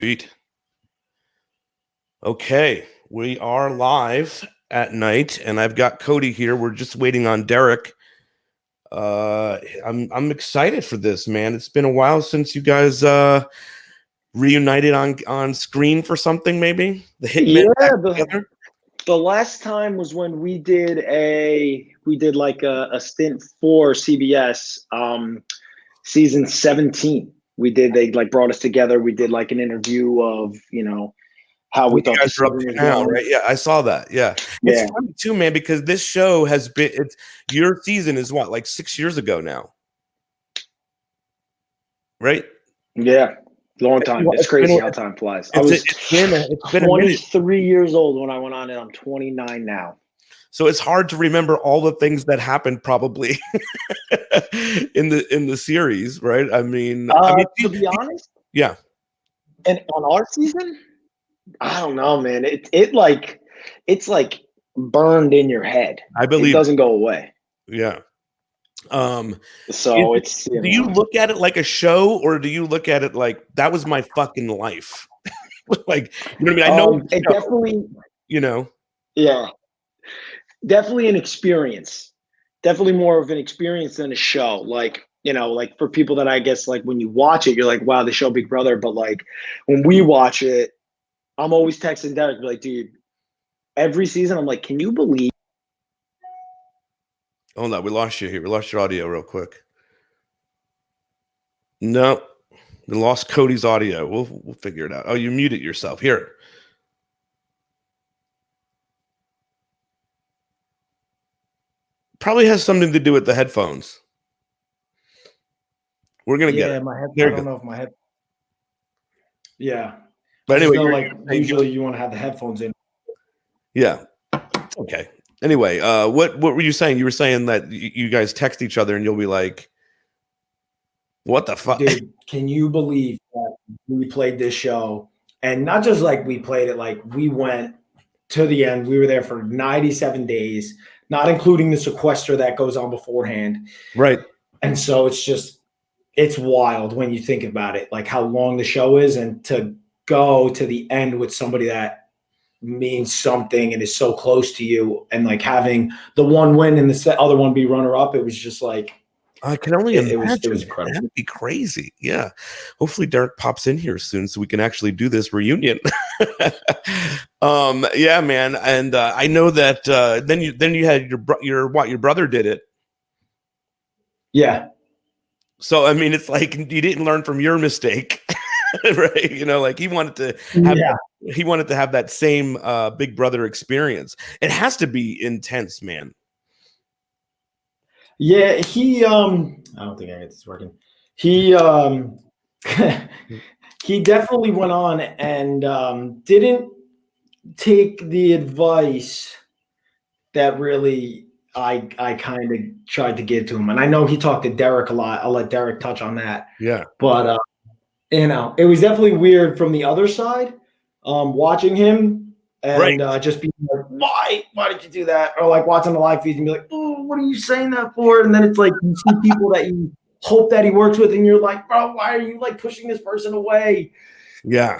Sweet. Okay, we are live at night, and I've got Cody here. We're just waiting on Derrick. I'm excited for this, man. It's been a while since you guys reunited on screen for something, maybe the Hitmen. Yeah, the last time was when we did like a stint for CBS, season 17. They like brought us together. We did like an interview of how we thought the season was now, going. right? Yeah, I saw that. Yeah, it's funny too, man, because this show has been. Your season is what, like 6 years ago now, right? Yeah, long time. It's crazy how time flies. I was 23 years old when I went on it. I'm 29 now. So it's hard to remember all the things that happened probably in the series, right? I mean, to be honest, yeah. And on our season, I don't know, man. It's like burned in your head. I believe it doesn't go away. Yeah. So do you look at it like a show, or do you look at it like that was my fucking life? Like, you know what I mean? I know it definitely, yeah, definitely an experience. Definitely more of an experience than a show. Like, like for people that I guess like when you watch it, you're like, wow, the show Big Brother. But like when we watch it, I'm always texting Derrick, like, dude, every season, I'm like, can you believe? Oh no, we lost you here. We lost your audio real quick. No, we lost Cody's audio. We'll figure it out. Oh, you muted yourself. Here. Probably has something to do with the headphones. We're gonna get it. My headphones. I don't know if my head. Yeah. But anyway, like usually you want to have the headphones in. Yeah. Okay. Anyway, what were you saying? You were saying that you guys text each other and you'll be like, "What the fuck, dude? Can you believe that we played this show, and not just like we played it, like we went to the end. We were there for 97 days, not including the sequester that goes on beforehand, right? And so it's wild when you think about it, like how long the show is, and to go to the end with somebody that means something and is so close to you, and like having the one win and the other one be runner up. It was just like, I can only imagine. It was incredible. That'd be crazy. Yeah. Hopefully Derrick pops in here soon so we can actually do this reunion. Yeah, man. And I know that then you had your brother did it. Yeah. So I mean, it's like you didn't learn from your mistake, right? Like he wanted to have that same Big Brother experience. It has to be intense, man. Yeah, I don't think I get this working. He he definitely went on and didn't take the advice that really I kind of tried to give to him. And I know he talked to Derrick a lot. I'll let Derrick touch on that. Yeah. But it was definitely weird from the other side, watching him. And just being like, why did you do that? Or like watching the live feed and be like, oh, what are you saying that for? And then it's like you see people that you hope that he works with, and you're like, bro, why are you like pushing this person away? Yeah.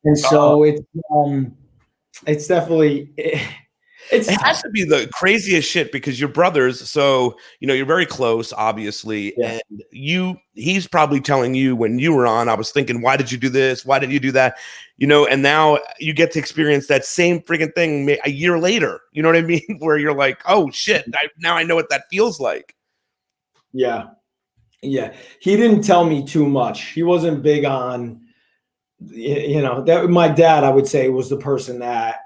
And so it's definitely it has to be the craziest shit because you're brothers, so you're very close, obviously, and he's probably telling you when you were on, I was thinking, why did you do this? Why did you do that? And now you get to experience that same freaking thing a year later. You know what I mean? Where you're like, oh shit, now I know what that feels like. Yeah. Yeah. He didn't tell me too much. He wasn't big on, that my dad, I would say, was the person that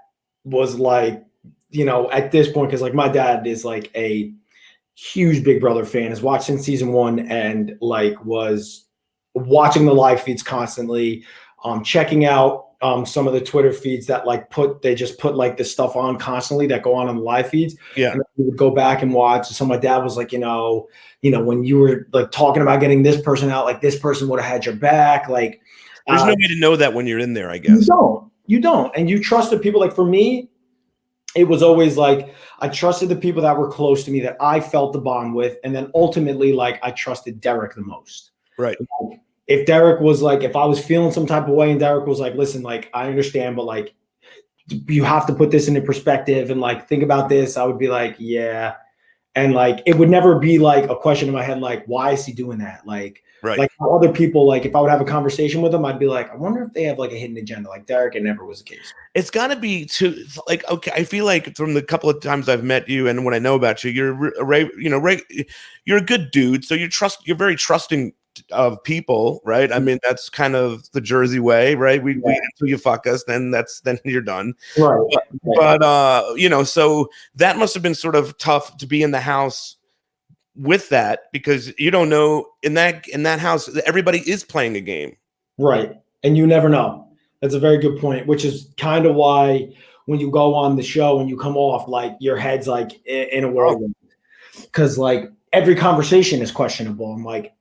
was like, at this point, because like my dad is like a huge Big Brother fan, has watched since season 1 and like was watching the live feeds constantly, checking out some of the Twitter feeds that they just put like this stuff on constantly that go on the live feeds. Yeah. And we would go back and watch. So my dad was like, when you were like talking about getting this person out, like this person would have had your back. Like there's no way to know that when you're in there, I guess. You don't. And you trust the people. Like for me, it was always like I trusted the people that were close to me that I felt the bond with. And then ultimately, like I trusted Derrick the most. Right. if Derrick was like, if I was feeling some type of way and Derrick was like, listen, like, I understand, but like, you have to put this into perspective and like, think about this. I would be like, yeah. And like, it would never be like a question in my head, like, why is he doing that? Like other people, like if I would have a conversation with them, I'd be like, I wonder if they have like a hidden agenda. Like Derrick, it never was the case. It's got to be too, like, okay, I feel like from the couple of times I've met you and what I know about you, you're a good dude. So you're very trusting of people, right? I mean, that's kind of the Jersey way, right? We until you fuck us, then you're done. Right. But so that must have been sort of tough to be in the house with that, because you don't know in that house, everybody is playing a game. Right. And you never know. That's a very good point, which is kind of why when you go on the show and you come off, like your head's like in a whirlwind, because like every conversation is questionable. And like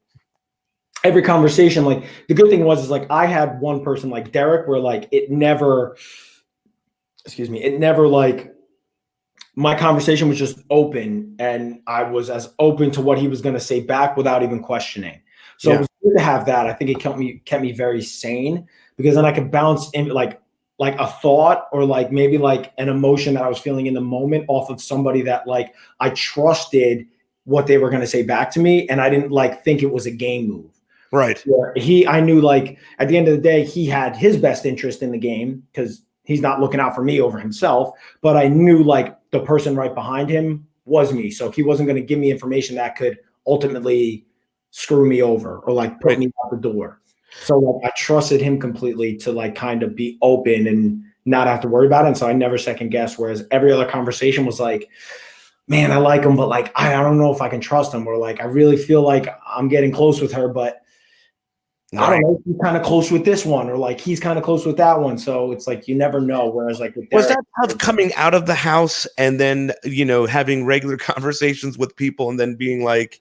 every conversation, like the good thing is like I had one person like Derrick where like it never like my conversation was just open and I was as open to what he was going to say back without even questioning. So it was good to have that. I think it kept me very sane, because then I could bounce in like a thought or like maybe like an emotion that I was feeling in the moment off of somebody that like I trusted what they were going to say back to me. And I didn't like think it was a game move. Right. I knew like at the end of the day, he had his best interest in the game because he's not looking out for me over himself. But I knew like the person right behind him was me. So he wasn't going to give me information that could ultimately screw me over or like put me out the door. So like I trusted him completely to like kind of be open and not have to worry about it. And so I never second guessed. Whereas every other conversation was like, man, I like him, but like, I don't know if I can trust him, or like, I really feel like I'm getting close with her, but I don't know, he's kind of close with this one, or like he's kind of close with that one. So it's like, you never know. Whereas like with Derrick, was that tough coming out of the house and then, having regular conversations with people and then being like,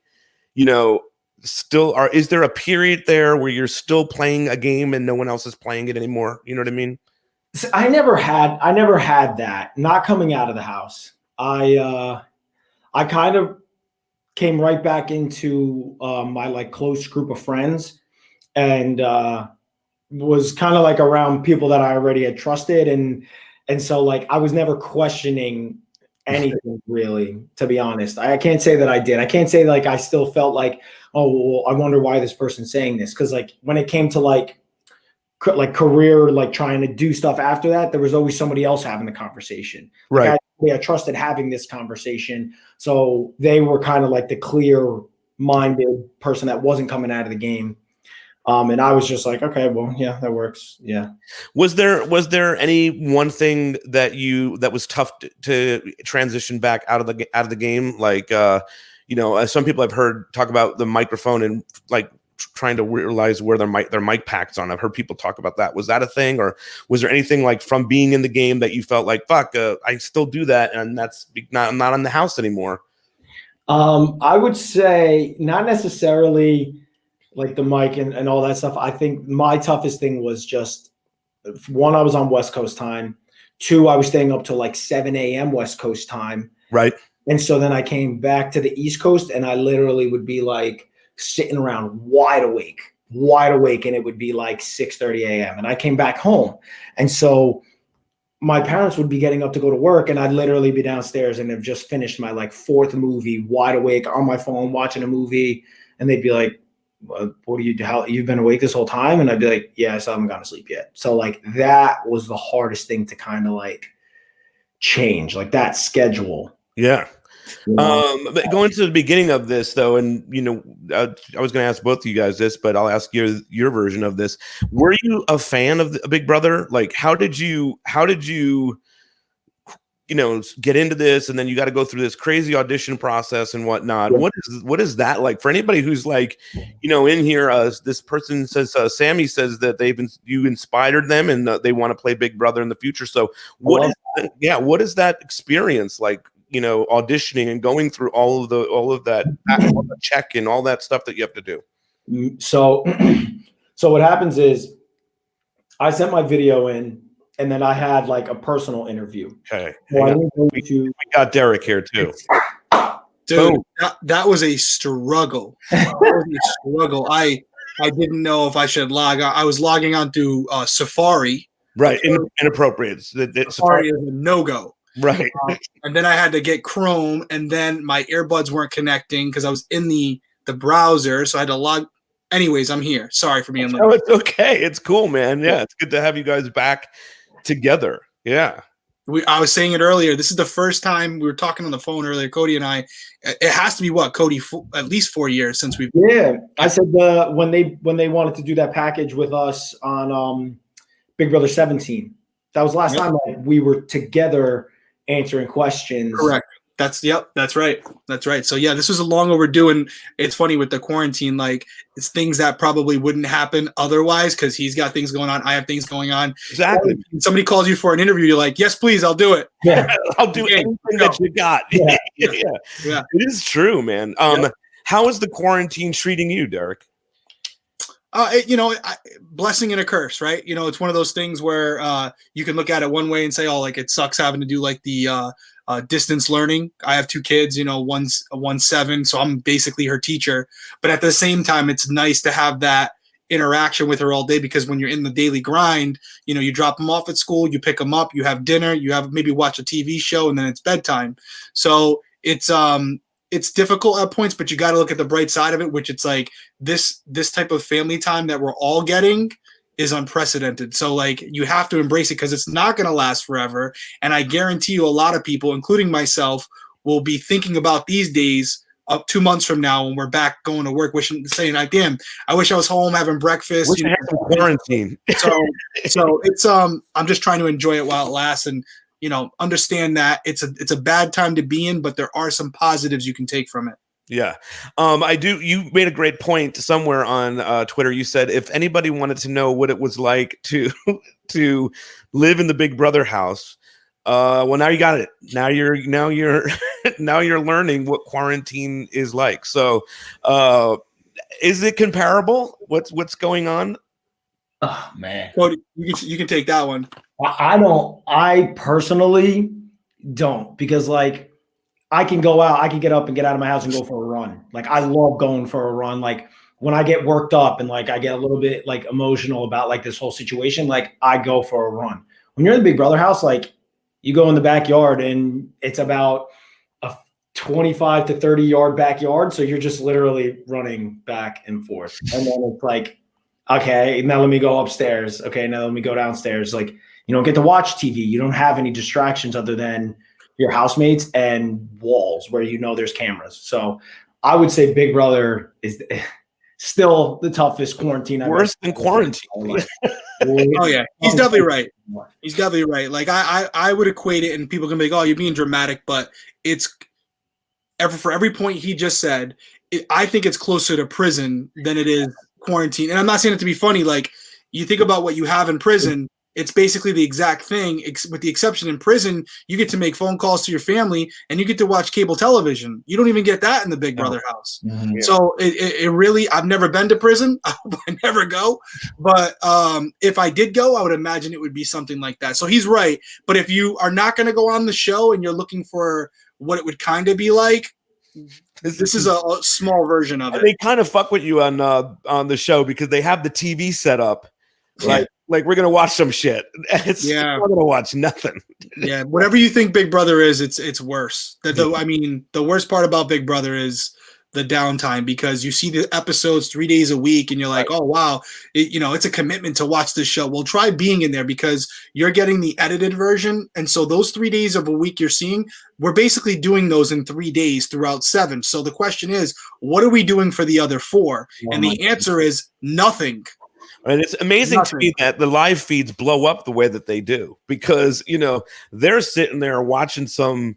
is there a period there where you're still playing a game and no one else is playing it anymore? You know what I mean? I never had that, not coming out of the house. I kind of came right back into my like close group of friends, and was kind of like around people that I already had trusted. And so like, I was never questioning anything really, to be honest. I can't say that I did. I can't say like, I still felt like, oh, well, I wonder why this person's saying this. Cause like when it came to like career, like trying to do stuff after that, there was always somebody else having the conversation. Right. Like I trusted having this conversation. So they were kind of like the clear minded person that wasn't coming out of the game. And I was just like, okay, well, yeah, that works. Yeah. Was there any one thing that was tough to transition back out of the game? Like, some people I've heard talk about the microphone and like trying to realize where their mic packs on. I've heard people talk about that. Was that a thing, or was there anything like from being in the game that you felt like, fuck, I still do that, and I'm not in the house anymore? I would say not necessarily like the mic and all that stuff. I think my toughest thing was just, one, I was on West Coast time. 2, I was staying up till like 7 a.m. West Coast time. Right. And so then I came back to the East Coast, and I literally would be like sitting around wide awake, and it would be like 6:30 a.m. And I came back home. And so my parents would be getting up to go to work, and I'd literally be downstairs and have just finished my like 4th movie, wide awake on my phone, watching a movie. And they'd be like, what do you do? How you've been awake this whole time? And I'd be like, yeah, I still haven't gone to sleep yet. So like that was the hardest thing to kind of like change, like that schedule. Yeah. But going to the beginning of this though, and I was going to ask both of you guys this, but I'll ask your version of this. Were you a fan of Big Brother? Like, how did you get into this, and then you got to go through this crazy audition process and whatnot? Yeah. What is that like for anybody who's like, in here? This person says, Sammy says that you inspired them and they want to play Big Brother in the future. So what is that experience like? Auditioning and going through all of that check and all that stuff that you have to do. So what happens is I sent my video in, and then I had like a personal interview. Okay. We got Derrick here too. Dude, that was a struggle. That was a struggle. I didn't know if I should log on. I was logging on to Safari. Right, inappropriate. Safari is a no-go. Right. And then I had to get Chrome, and then my earbuds weren't connecting because I was in the browser, so I had to log. Anyways, I'm here. Sorry for being late. Oh, it's okay. It's cool, man. Yeah, it's good to have you guys back together. Yeah. I was saying it earlier. This is the first time we were talking on the phone earlier, Cody and I. It has to be what, Cody? At least 4 years since we've. Yeah, I said when they wanted to do that package with us on Big Brother 17. That was the last time we were together answering questions. Correct. That's right. That's right. So yeah, this was a long overdue, and it's funny with the quarantine, like it's things that probably wouldn't happen otherwise because he's got things going on, I have things going on. Exactly. When somebody calls you for an interview, you're like, yes, please, I'll do it. Yeah, I'll do anything that you got. Yeah. Yeah. It is true, man. How is the quarantine treating you, Derrick? Blessing and a curse, right? It's one of those things where you can look at it one way and say, oh, like it sucks having to do like the distance learning. I have 2 kids, one's 7, so I'm basically her teacher. But at the same time, it's nice to have that interaction with her all day, because when you're in the daily grind, you drop them off at school, you pick them up, you have dinner, you have maybe watch a TV show, and then it's bedtime. So it's difficult at points, but you got to look at the bright side of it, which it's like this type of family time that we're all getting is unprecedented. So like you have to embrace it because it's not going to last forever. And I guarantee you a lot of people, including myself, will be thinking about these days up 2 months from now when we're back going to work, saying like, damn, I wish I was home having breakfast. Wish I had some quarantine. So it's I'm just trying to enjoy it while it lasts, and understand that it's a bad time to be in, but there are some positives you can take from it. Yeah. I do. You made a great point somewhere on Twitter. You said if anybody wanted to know what it was like to live in the Big Brother house, well, now you got it. Now you're learning what quarantine is like. So, is it comparable? What's going on? Oh man, Cody, you can take that one. I personally don't, because like I can go out, I can get up and get out of my house and go for a run. Like I love going for a run. Like when I get worked up and like I get a little bit like emotional about like this whole situation, like I go for a run. When you're in the Big Brother house, like you go in the backyard and it's about a 25 to 30 yard backyard. So you're just literally running back and forth. And then it's like, okay, now let me go upstairs. Okay, now let me go downstairs. Like you don't get to watch TV. You don't have any distractions other than your housemates and walls where there's cameras. So I would say Big Brother is still the toughest quarantine. Worse than quarantine. Oh yeah, he's definitely right. He's definitely right. Like I would equate it, and people can be like, oh, you're being dramatic, but it's for every point he just said, I think it's closer to prison than it is quarantine. And I'm not saying it to be funny. Like you think about what you have in prison, it's basically the exact thing, with the exception in prison, you get to make phone calls to your family and you get to watch cable television. You don't even get that in the Big Brother house. Mm-hmm. Yeah. So it really, I've never been to prison. I hope I never go. But if I did go, I would imagine it would be something like that. So he's right. But if you are not going to go on the show and you're looking for what it would kind of be like, this is a small version of it. They kind of fuck with you on the show because they have the TV set up. Like we're gonna watch some shit. We're gonna watch nothing. Yeah, whatever you think Big Brother is, it's worse. The worst part about Big Brother is the downtime, because you see the episodes 3 days a week and you're like, oh wow, it's a commitment to watch this show. Well, try being in there, because you're getting the edited version, and so those 3 days of a week you're seeing, we're basically doing those in 3 days throughout 7. So the question is, what are we doing for the other 4? And the answer is nothing. And it's amazing to me that the live feeds blow up the way that they do, because, they're sitting there watching some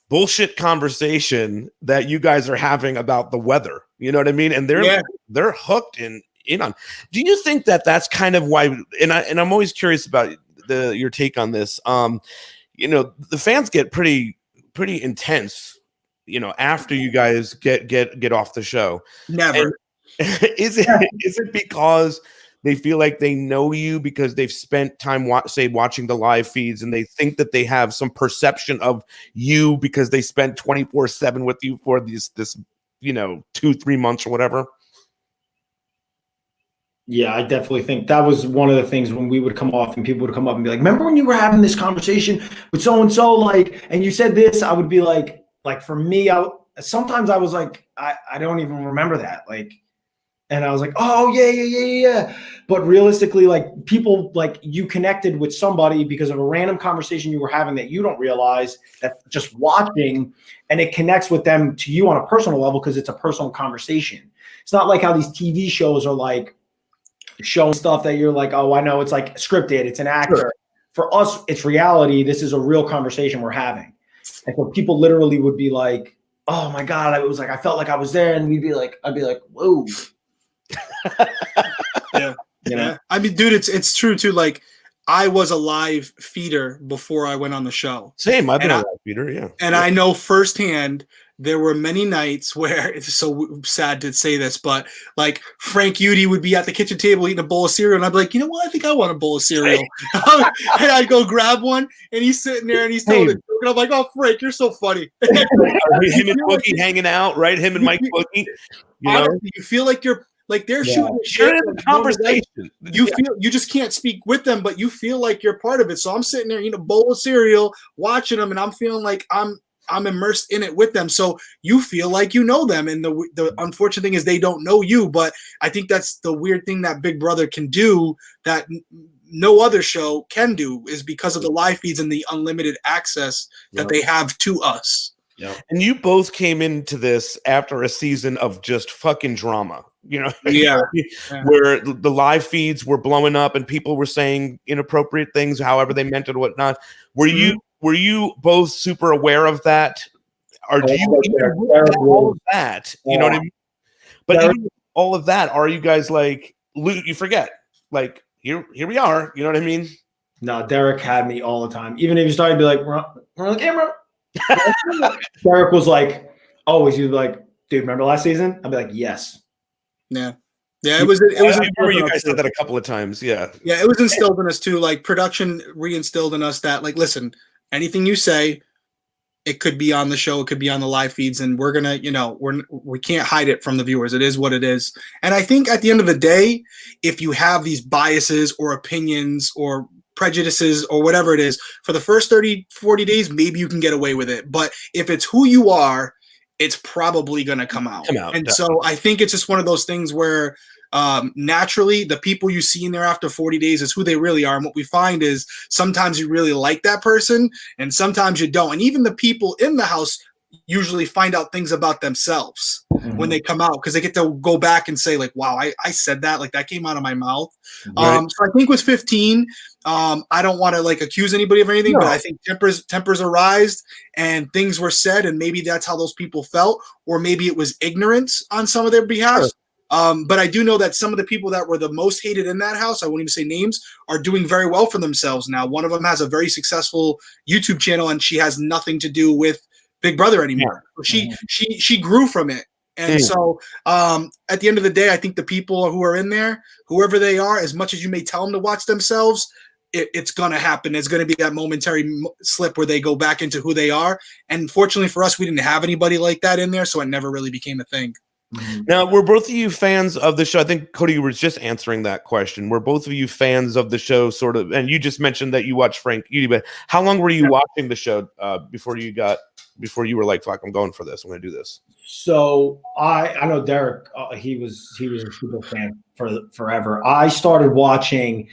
bullshit conversation that you guys are having about the weather. You know what I mean? And they're hooked in on. Do you think that that's kind of why? And I'm always curious about your take on this. The fans get pretty intense, after you guys get off the show. Never. Is it because they feel like they know you because they've spent time watching the live feeds, and they think that they have some perception of you because they spent 24/7 with you for this 2-3 months or whatever? Yeah, I definitely think that was one of the things when we would come off and people would come up and be like, remember when you were having this conversation with so-and-so, like, and you said this, I would be like for me, sometimes I was like, I don't even remember that. Like, and I was like, oh yeah. But realistically, like people, like you connected with somebody because of a random conversation you were having that you don't realize that just watching, and it connects with them to you on a personal level because it's a personal conversation. It's not like how these TV shows are like showing stuff that you're like, oh, I know it's like scripted, it's an actor. Sure. For us, it's reality. This is a real conversation we're having. And so people literally would be like, oh my God, it was like, I felt like I was there. And I'd be like, whoa. Yeah. You know? Yeah. I mean, dude, it's true too. Like I was a live feeder before I went on the show. Same. I've been a live feeder. Yeah. And I know firsthand, there were many nights where it's so sad to say this, but like Frank Udy would be at the kitchen table eating a bowl of cereal, and I'd be like, you know what? I think I want a bowl of cereal. And I'd go grab one, and he's sitting there and he's telling it. And I'm like, oh, Frank, you're so funny. Him and Boogie hanging out, right? Him and Mike Boogie. Honestly, you feel like you're like they're shooting shit in the conversation. You just can't speak with them, but you feel like you're part of it. So I'm sitting there eating a bowl of cereal, watching them, and I'm feeling like I'm immersed in it with them. So you feel like you know them. And the unfortunate thing is they don't know you. But I think that's the weird thing that Big Brother can do that no other show can do, is because of the live feeds and the unlimited access that they have to us. Yeah. And you both came into this after a season of just fucking drama, you know, where the live feeds were blowing up and people were saying inappropriate things, however they meant it or whatnot. Were you both super aware of that? Or do you all of that? You know what I mean? But even all of that, are you guys like, you forget, like, here we are, you know what I mean? No, Derek had me all the time. Even if you started to be like, we're on the camera. Derek was like, always, he'd be like, dude, remember last season? I'd be like, yes. Yeah. Yeah, it was. I remember you guys said that a couple of times. Yeah. Yeah, it was instilled in us too. Like production reinstilled in us that, like, listen, anything you say, it could be on the show, it could be on the live feeds, and we're gonna, we can't hide it from the viewers. It is what it is. And I think at the end of the day, if you have these biases or opinions or prejudices or whatever it is, for the first 30, 40 days, maybe you can get away with it. But if it's who you are, it's probably going to come out. And definitely. So I think it's just one of those things where naturally the people you see in there after 40 days is who they really are. And what we find is sometimes you really like that person and sometimes you don't. And even the people in the house usually find out things about themselves when they come out, because they get to go back and say like, wow, I said that, like that came out of my mouth. Right. So I think with 15, I don't want to like accuse anybody of anything, but I think tempers arised and things were said, and maybe that's how those people felt, or maybe it was ignorance on some of their behalf. Sure. But I do know that some of the people that were the most hated in that house, I won't even say names, are doing very well for themselves now. One of them has a very successful YouTube channel, and she has nothing to do with Big Brother anymore. Yeah. She grew from it. And so at the end of the day, I think the people who are in there, whoever they are, as much as you may tell them to watch themselves, it's going to happen. It's going to be that momentary slip where they go back into who they are. And fortunately for us, we didn't have anybody like that in there, so it never really became a thing. Now, were both of you fans of the show? I think Cody was just answering that question. Were both of you fans of the show, sort of? And you just mentioned that you watched Frank Udy, but how long were you watching the show before you were like, fuck, I'm going for this. I'm going to do this. So I know Derek, he was a super fan for forever. I started watching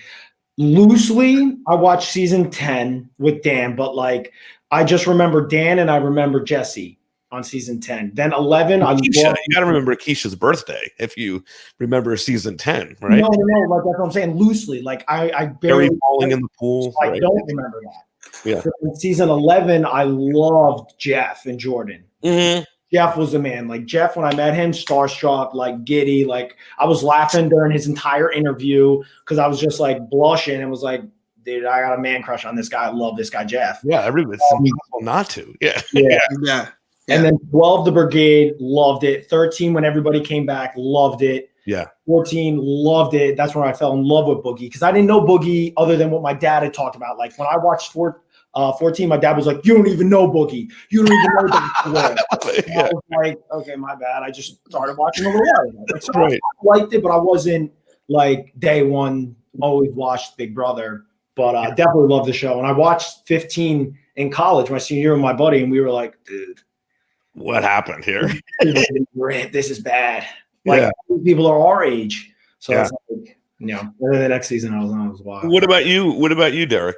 loosely. I watched season 10 with Dan, but like I just remember Dan and I remember Jesse on season 10. Then 11, you got to remember Keisha's birthday if you remember season 10, right? No, like that's what I'm saying. Loosely, like I barely falling in the pool. So I don't remember that. Yeah. So in season 11, I loved Jeff and Jordan. Jeff was the man. Like Jeff, when I met him, starstruck, like giddy. Like I was laughing during his entire interview because I was just like blushing and was like, dude, I got a man crush on this guy. I love this guy, Jeff. Yeah, everybody's impossible not to. Yeah. And then 12, the brigade, loved it. 13, when everybody came back, loved it. Yeah. 14, loved it. That's when I fell in love with Boogie, because I didn't know Boogie other than what my dad had talked about. Like when I watched 14, my dad was like, you don't even know Boogie. You don't even know Boogie. I was like, okay, my bad. I just started watching a little. Right. I liked it, but I wasn't like day one, always watched Big Brother, but definitely love the show. And I watched 15 in college my senior year with my buddy, and we were like, dude, what happened here? This is bad. Like people are our age. So it's like, you know, the next season I was wild. What about you? What about you, Derek?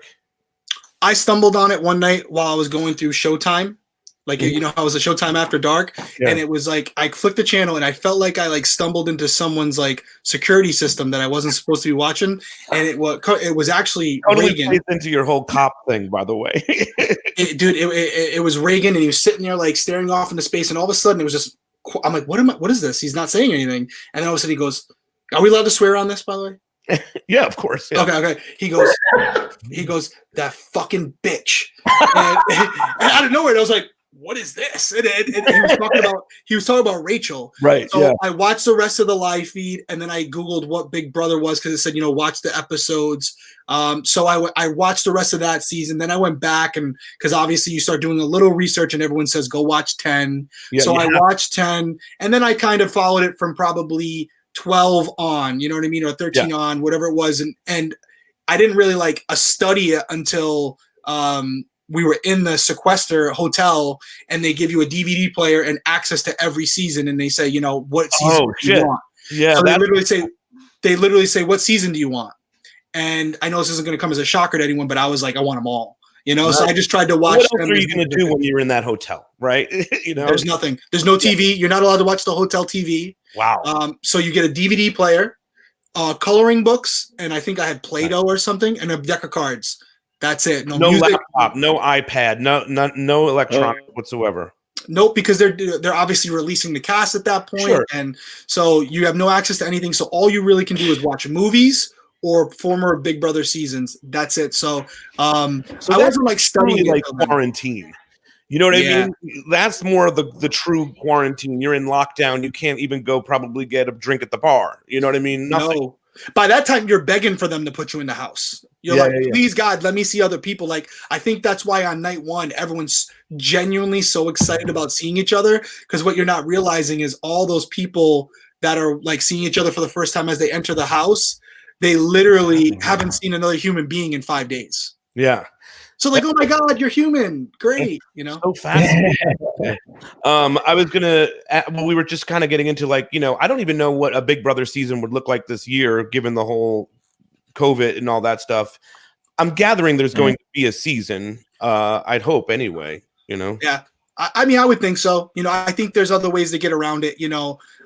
I stumbled on it one night while I was going through Showtime. Like, you know how it was a Showtime After Dark? Yeah. And it was like, I flicked the channel and I felt like I like stumbled into someone's like security system that I wasn't supposed to be watching. And it was actually totally Reagan. Plays into your whole cop thing, by the way. It was Reagan, and he was sitting there like staring off into space. And all of a sudden it was just, I'm like, what is this? He's not saying anything. And then all of a sudden he goes, are we allowed to swear on this, by the way? Yeah, of course. Yeah. Okay. He goes, that fucking bitch. And out of nowhere, I was like, what is this? And he was talking about Rachel. Right. So I watched the rest of the live feed, and then I Googled what Big Brother was because it said, watch the episodes. So I watched the rest of that season. Then I went back, and because obviously you start doing a little research and everyone says, go watch 10. Yeah, so I watched 10, and then I kind of followed it from probably 12 on, you know what I mean? Or 13 on, whatever it was. And I didn't really like study it until we were in the Sequester hotel, and they give you a DVD player and access to every season. And they say, what season do you want? Yeah. So they literally say, what season do you want? And I know this isn't going to come as a shocker to anyone, but I was like, I want them all. So I just tried to watch. What else are you going to do when you're in that hotel, right? There's nothing. There's no TV. You're not allowed to watch the hotel TV. Wow. So you get a DVD player, coloring books, and I think I had Play-Doh or something, and a deck of cards. That's it. No music, laptop, no iPad, no electronic whatsoever. Nope, because they're obviously releasing the cast at that point, and so you have no access to anything. So all you really can do is watch movies or former Big Brother seasons. That's it. So I wasn't like studying like quarantine. You know what I mean? That's more of the true quarantine. You're in lockdown. You can't even go probably get a drink at the bar. You know what I mean? Nothing. No. By that time, you're begging for them to put you in the house. You're please, God, let me see other people. Like, I think that's why on night one, everyone's genuinely so excited about seeing each other, because what you're not realizing is all those people that are like seeing each other for the first time as they enter the house, they literally haven't seen another human being in 5 days. Yeah. So like, oh my God, you're human. Great. So fascinating. I was we were just kind of getting into like, I don't even know what a Big Brother season would look like this year, given the whole COVID and all that stuff. I'm gathering there's going to be a season. I'd hope anyway, Yeah. I mean, I would think so. I think there's other ways to get around it.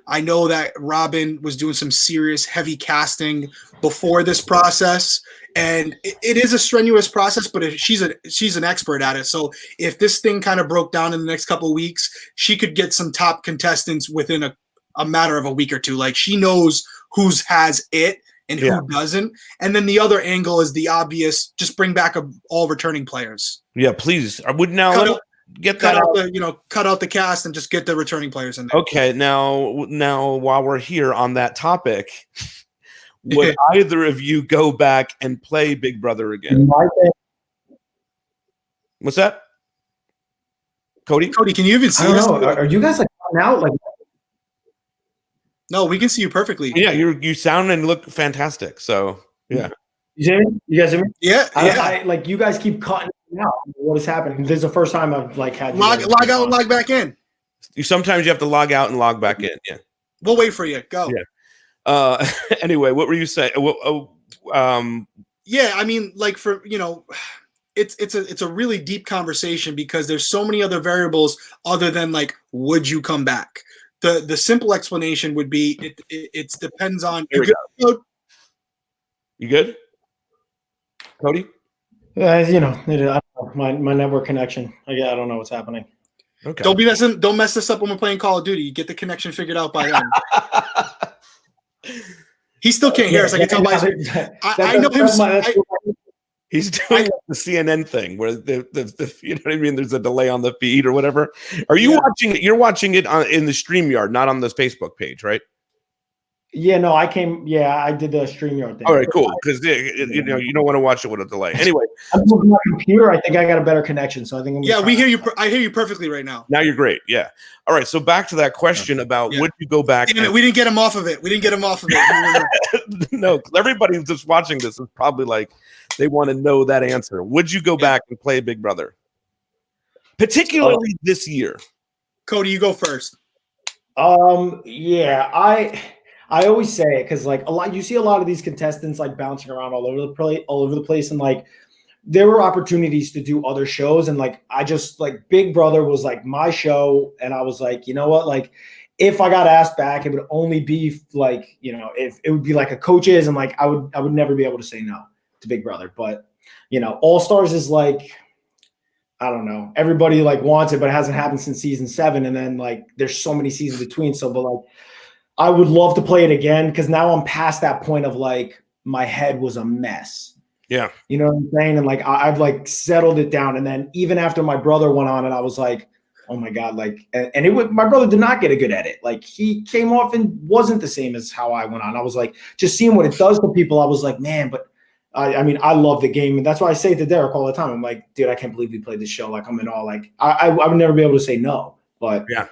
I know that Robin was doing some serious heavy casting before this process, and it is a strenuous process, but she's an expert at it. So if this thing kind of broke down in the next couple of weeks, she could get some top contestants within a matter of a week or two. Like, she knows who's has it and who doesn't. And then the other angle is the obvious, just bring back all returning players. Yeah, please. I would now cut out the cast and just get the returning players in there. Okay, now while we're here on that topic, would either of you go back and play Big Brother again? What's that? Cody, can you even see us? Are you guys like out? Like, no, we can see you perfectly. Yeah, you sound and look fantastic. So yeah. You guys hear me? Yeah. I like, you guys keep cutting out. What is happening? This is the first time I've like had log out and log back in. Sometimes you have to log out and log back in. Yeah. We'll wait for you. Go. Yeah. Anyway, what were you saying? Yeah, I mean, like, for it's a really deep conversation, because there's so many other variables other than like, would you come back? The simple explanation would be it depends on. You good, Cody? I don't know, my network connection. I don't know what's happening. Okay. Don't mess this up when we're playing Call of Duty. You get the connection figured out by then. He still can't hear us. I can tell by I know him. He's doing the CNN thing where the you know what I mean. There's a delay on the feed or whatever. Are you watching it? You're watching it in the StreamYard, not on this Facebook page, right? Yeah, no, I came. Yeah, I did the StreamYard thing. All right, cool. Because you know you don't want to watch it with a delay. Anyway, I'm moving my computer. I think I got a better connection, so I think I'm. Yeah, we hear you. I hear you perfectly right now. Now you're great. Yeah. All right. So back to that question about would you go back? Damn it, we didn't get him off of it. We didn't get him off of it. No, everybody who's just watching this is probably like they want to know that answer. Would you go back and play Big Brother, particularly this year? Cody, you go first. Yeah, I always say it because like you see a lot of these contestants like bouncing around all over the place, and like there were opportunities to do other shows, and like I just like Big Brother was like my show, and I was like, you know what, like if I got asked back, it would only be like, you know, if it would be like a coaches, and like I would never be able to say no to Big Brother. But you know, All Stars is like, I don't know. Everybody like wants it, but it hasn't happened since season 7. And then like there's so many seasons between. So, but like I would love to play it again because now I'm past that point of like my head was a mess. Yeah. You know what I'm saying? And like I've like settled it down. And then even after my brother went on and I was like, oh my God, like, and it would, my brother did not get a good edit. Like he came off and wasn't the same as how I went on. I was like, just seeing what it does to people. I was like, man, but I mean, I love the game, and that's why I say to Derek all the time. I'm like, dude, I can't believe we played this show. Like, I'm in all like, I would never be able to say no. But yeah.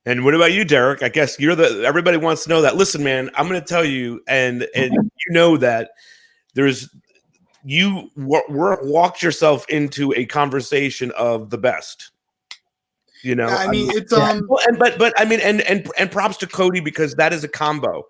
And what about you, Derek? I guess you're everybody wants to know that. Listen, man, I'm going to tell you, and you know that you walked yourself into a conversation of the best. You know, yeah, I mean, it's but I mean, and props to Cody because that is a combo.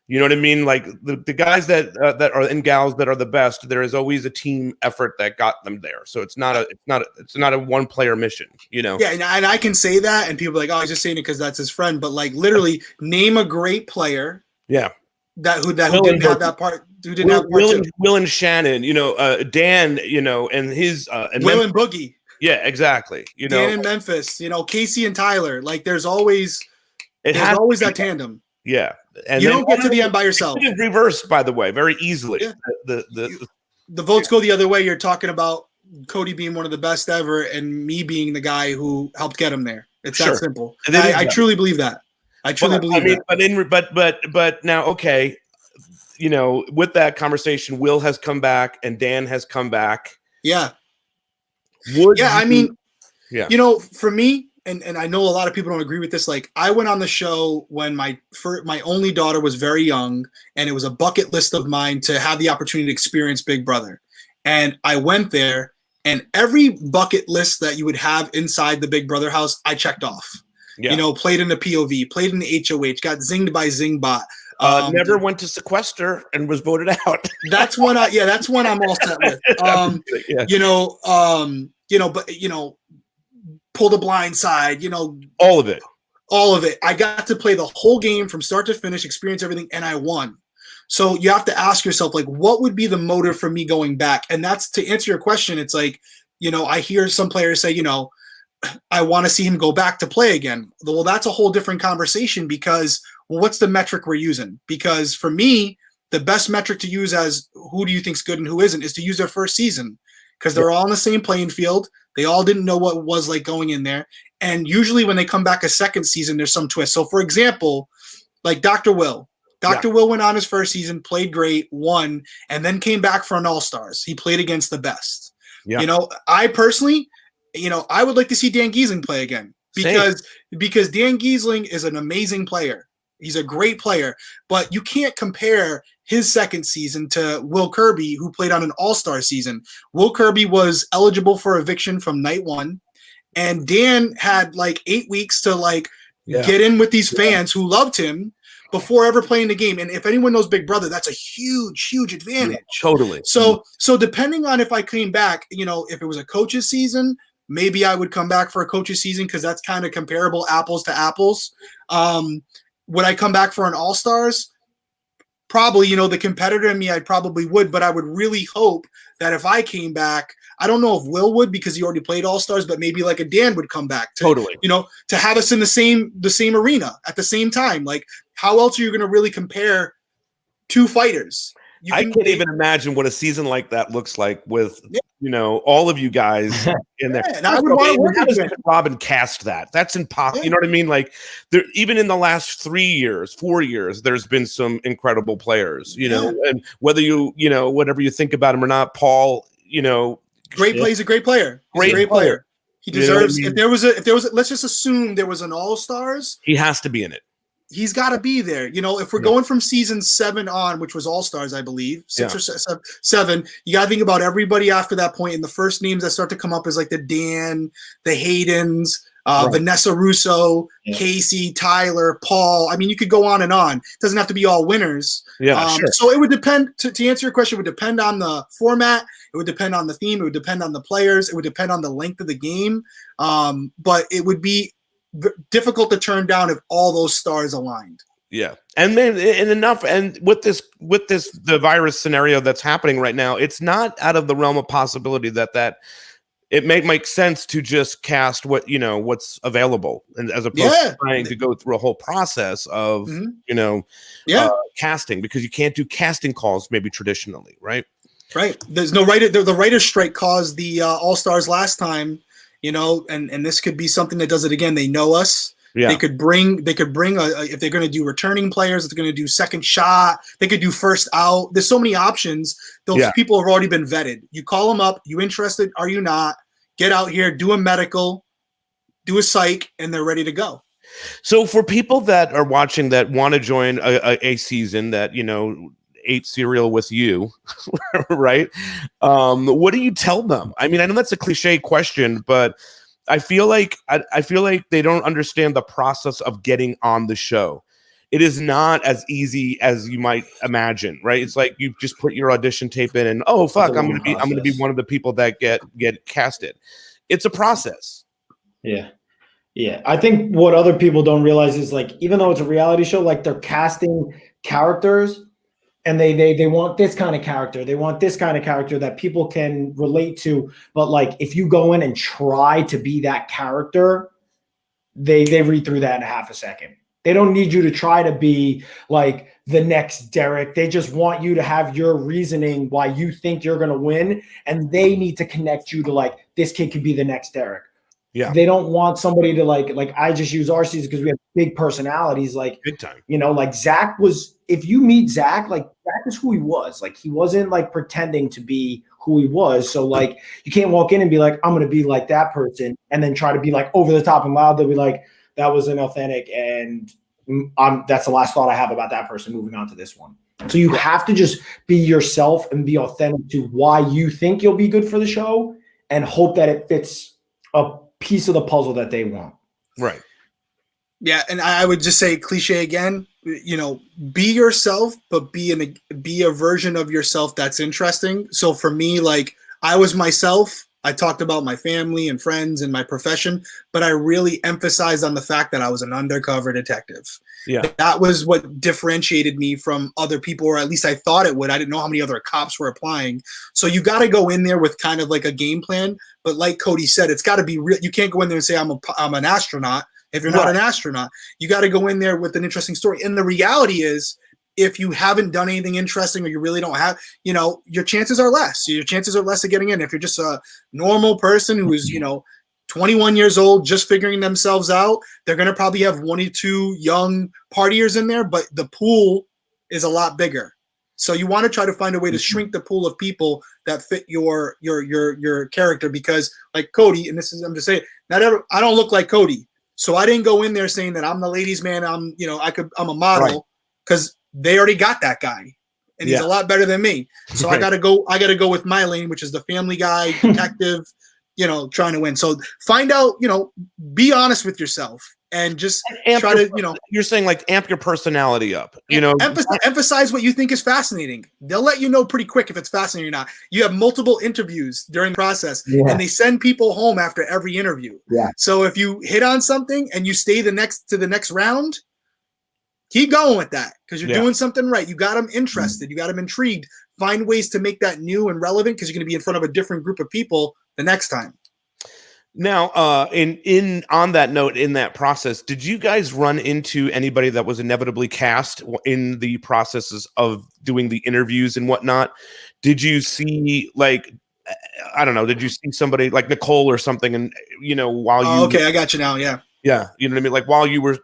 You know what I mean? Like the guys that are and gals that are the best, there is always a team effort that got them there. So it's not a one player mission, you know? Yeah. And I can say that. And people are like, oh, he's just saying it because that's his friend. But like literally name a great player. Yeah. Who didn't have that part. Who didn't have part Will and Shannon, you know, Dan, you know, and his, and Will and Boogie. Yeah, exactly. You know, Dan and Memphis, you know, Casey and Tyler, like there's always that tandem. Yeah. And you don't get to the end by yourself. It is reversed, by the way, very easily. Yeah. The votes go the other way. You're talking about Cody being one of the best ever and me being the guy who helped get him there. It's that simple. I truly believe that. I truly believe that. But now, okay, you know, with that conversation, Will has come back and Dan has come back. Yeah. You know, for me, and I know a lot of people don't agree with this. Like I went on the show when my only daughter was very young, and it was a bucket list of mine to have the opportunity to experience Big Brother. And I went there, and every bucket list that you would have inside the Big Brother house, I checked off. Yeah. You know, played in the POV, played in the HOH, got zinged by Zingbot. Never went to Sequester and was voted out. That's one I'm all set with. But pull the blind side, you know, all of it. I got to play the whole game from start to finish, experience everything, and I won. So you have to ask yourself, like, what would be the motive for me going back? And that's to answer your question. It's like, you know, I hear some players say, you know, I want to see him go back to play again. Well, that's a whole different conversation because, well, what's the metric we're using? Because for me, the best metric to use as who do you think's good and who isn't is to use their first season because they're all on the same playing field. They all didn't know what it was like going in there. And usually when they come back a second season, there's some twist. So, for example, like Dr. Will. Dr. Will went on his first season, played great, won, and then came back for an All-Stars. He played against the best. Yeah. You know, I personally, you know, I would like to see Dan Giesling play again because Dan Giesling is an amazing player. He's a great player, but you can't compare his second season to Will Kirby, who played on an all-star season. Will Kirby was eligible for eviction from night 1, and Dan had like 8 weeks to get in with these fans who loved him before ever playing the game. And if anyone knows Big Brother, that's a huge, huge advantage. Yeah, totally. So depending on if I came back, you know, if it was a coach's season, maybe I would come back for a coach's season because that's kind of comparable apples to apples. Would I come back for an All-Stars? Probably, you know, the competitor in me, I probably would, but I would really hope that if I came back, I don't know if Will would because he already played All-Stars, but maybe like a Dan would come back. You know, to have us in the same arena at the same time. Like, how else are you going to really compare two fighters? I can't even imagine what a season like that looks like with you know, all of you guys in there. And I would want to work with Robin cast that. That's impossible. You know what I mean? Like, there, even in the last 3 years, 4 years, there's been some incredible players, you know, and whether you know, whatever you think about him or not, Paul, you know, great play. He's a great player. He's a great player. He deserves, you know what I mean? If there was a, let's just assume there was an All-Stars. He has to be in it. He's got to be there. You know, if we're going from season 7 on, which was All-Stars, I believe, 6 or 7, you got to think about everybody after that point. And the first names that start to come up is like the Dan, the Haydens, Vanessa Russo, Casey, Tyler, Paul. I mean, you could go on and on. It doesn't have to be all winners. Yeah, sure. So it would depend, to answer your question, it would depend on the format. It would depend on the theme. It would depend on the players. It would depend on the length of the game. But it would be difficult to turn down if all those stars aligned. Yeah. And then and with the virus scenario that's happening right now, it's not out of the realm of possibility that it may make sense to just cast what, you know, what's available, and as opposed to trying to go through a whole process of, you know, casting, because you can't do casting calls maybe traditionally, right? Right. There's no writer. The writer's strike caused the All-Stars last time. You know, and this could be something that does it again. They know us. Yeah. They could bring if they're going to do returning players, if they're going to do second shot, they could do first out. There's so many options. Those people have already been vetted. You call them up. You interested? Are you not? Get out here, do a medical, do a psych, and they're ready to go. So for people that are watching that want to join a season that, you know, ate cereal with you, right? What do you tell them? I mean, I know that's a cliche question, but I feel like they don't understand the process of getting on the show. It is not as easy as you might imagine, right? It's like you just put your audition tape in and, oh fuck, I'm gonna be one of the people that get casted. It's a process. Yeah. Yeah. I think what other people don't realize is, like, even though it's a reality show, like, they're casting characters. And they want this kind of character. They want this kind of character that people can relate to. But, like, if you go in and try to be that character, they read through that in a half a second. They don't need you to try to be like the next Derrick. They just want you to have your reasoning why you think you're going to win. And they need to connect you to, like, this kid could be the next Derrick. Yeah. They don't want somebody to like I just use our season because we have big personalities, like big time. You know, like Zach was, if you meet Zach, like Zach is who he was. Like, he wasn't like pretending to be who he was. So, like, you can't walk in and be like, I'm going to be like that person, and then try to be like over the top and loud. They'll be like, that was inauthentic, and that's the last thought I have about that person. Moving on to this one. So you have to just be yourself and be authentic to why you think you'll be good for the show, and hope that it fits a piece of the puzzle that they want. Right. Yeah, and I would just say, cliche again, you know, be yourself, but be a version of yourself that's interesting. So for me, like, I was myself. I talked about my family and friends and my profession, but I really emphasized on the fact that I was an undercover detective. Yeah. That was what differentiated me from other people, or at least I thought it would. I didn't know how many other cops were applying. So you got to go in there with kind of like a game plan. But like Cody said, it's got to be real. You can't go in there and say, I'm an astronaut. If you're not an astronaut, you got to go in there with an interesting story. And the reality is, if you haven't done anything interesting, or you really don't have, you know, your chances are less. Your chances are less of getting in. If you're just a normal person who is, you know, 21 years old, just figuring themselves out, they're going to probably have 1 or 2 young partiers in there, but the pool is a lot bigger. So you want to try to find a way to shrink the pool of people that fit your character, because like Cody, and this is, I'm just saying, I don't look like Cody. So I didn't go in there saying that I'm the ladies' man. I'm a model, because they already got that guy, and he's a lot better than me. So I gotta go with my lane, which is the family guy, detective, you know, trying to win. So find out, you know, be honest with yourself, and just try to, you know, you're saying, like, amp your personality up, you know, emphasize what you think is fascinating. They'll let you know pretty quick if it's fascinating or not. You have multiple interviews during the process, and they send people home after every interview. Yeah. So if you hit on something and you stay to the next round, keep going with that, because you're doing something right. You got them interested. You got them intrigued. Find ways to make that new and relevant, because you're going to be in front of a different group of people the next time. Now, on that note, in that process, did you guys run into anybody that was inevitably cast in the processes of doing the interviews and whatnot? Did you see, like, I don't know. Did you see somebody like Nicole or something? And while you okay, I got you now. Yeah, yeah, you know what I mean. Like while you were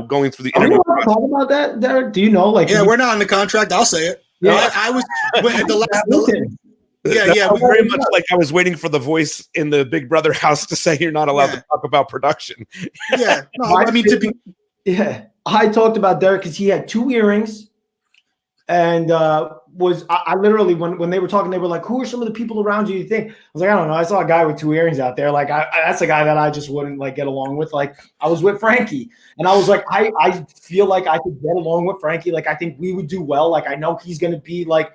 going through the Are we interview. allowed to talk about that, Derek? Do you know? Like, yeah, we're not on the contract. I'll say it. Yeah. I was the last. Yeah, That yeah. was very much like I was waiting for the voice in the Big Brother house to say you're not allowed to talk about production. Yeah, no, I mean I talked about Derek because he had 2 earrings, and I literally when they were talking, they were like, "Who are some of the people around you think?" I was like, "I don't know. I saw a guy with 2 earrings out there. Like, that's a guy that I just wouldn't like get along with." Like, I was with Frankie, and I was like, I feel like I could get along with Frankie. Like, I think we would do well. Like, I know he's gonna be like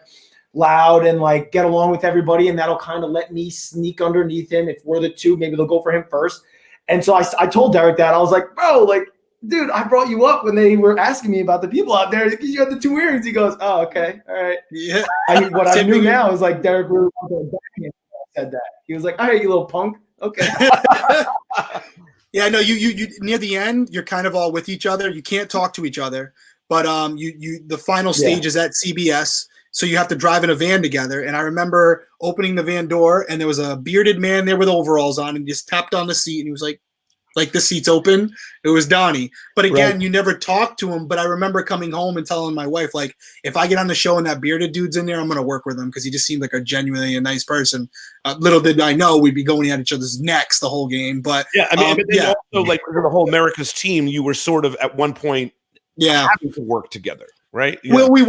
loud and like get along with everybody, and that'll kind of let me sneak underneath him. If we're the 2, maybe they'll go for him first. And so I told Derek that. I was like, bro, like, dude, I brought you up when they were asking me about the people out there because you had the 2 earrings. He goes, oh, okay, all right. Yeah. What I knew now is like Derek really said that. He was like, all right, you little punk. Okay. Yeah, no, you near the end, you're kind of all with each other. You can't talk to each other, but the final stage is at CBS. So you have to drive in a van together. And I remember opening the van door, and there was a bearded man there with overalls on, and he just tapped on the seat, and he was like the seat's open. It was Donnie. But again, you never talked to him. But I remember coming home and telling my wife, like, if I get on the show and that bearded dude's in there, I'm going to work with him because he just seemed like a genuinely nice person. Little did I know we'd be going at each other's necks the whole game. But yeah, I mean, but then also like the whole America's team, you were sort of at one point having to work together. Right. Yeah. Well, we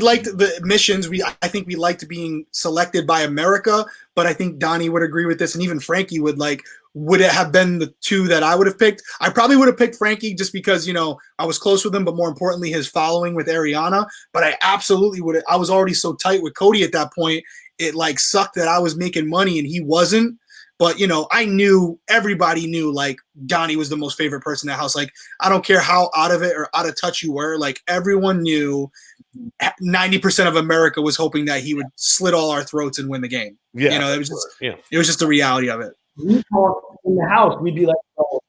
liked the missions. I think we liked being selected by America, but I think Donnie would agree with this, and even Frankie would it have been the 2 that I would have picked? I probably would have picked Frankie just because I was close with him, but more importantly, his following with Ariana. But I absolutely would have. I was already so tight with Cody at that point. It sucked that I was making money and he wasn't. But, I knew, everybody knew, like, Donnie was the most favorite person in the house. Like, I don't care how out of it or out of touch you were. Like, everyone knew 90% of America was hoping that he would slit all our throats and win the game. Yeah. It was just the reality of it. We talk in the house, we'd be like, oh,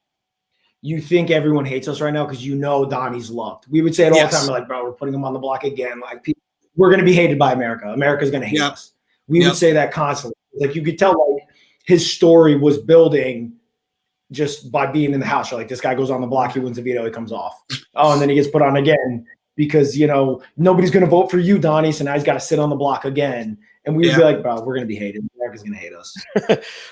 you think everyone hates us right now because Donnie's loved. We would say it all the time. We're like, bro, we're putting him on the block again. Like, we're going to be hated by America. America's going to hate us. We would say that constantly. Like, you could tell, like, his story was building just by being in the house. You're like, this guy goes on the block, he wins a veto, he comes off. Oh, and then he gets put on again because, nobody's going to vote for you, Donnie, so now he's got to sit on the block again. And we would be like, bro, we're going to be hated. America's going to hate us.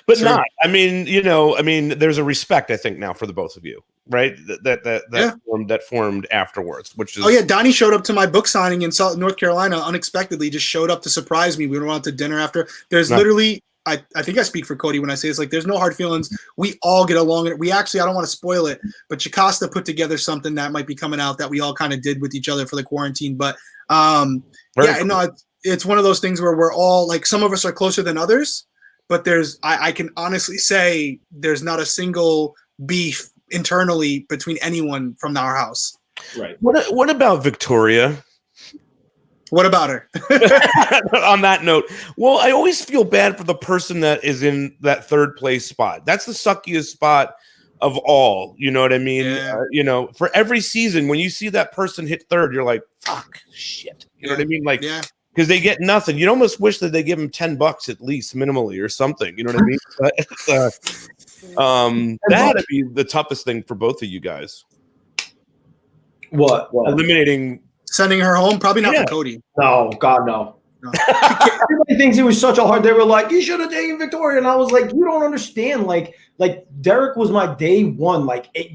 But not. I mean, there's a respect, I think, now for the both of you, right? That formed afterwards, which is. Oh, yeah. Donnie showed up to my book signing in North Carolina unexpectedly, just showed up to surprise me. We went out to dinner after. There's literally. I think I speak for Cody when I say it's like there's no hard feelings. We all get along. We actually, I don't want to spoil it, but Sequester put together something that might be coming out that we all kind of did with each other for the quarantine. But it's one of those things where we're all like, some of us are closer than others, but I can honestly say there's not a single beef internally between anyone from our house. Right. What about Victoria? What about her? On that note, well, I always feel bad for the person that is in that 3rd place spot. That's the suckiest spot of all. You know what I mean? Yeah. For every season, when you see that person hit 3rd, you're like, fuck, shit. You know what I mean? Like, because they get nothing. You'd almost wish that they give them $10 at least minimally or something. You know what I mean? That'd be the toughest thing for both of you guys. What? Eliminating. Sending her home? Probably not for Cody. No, God, no. Everybody thinks it was such a hard. They were like, you should have taken Victoria. And I was like, you don't understand. Like Derek was my day one. Like, and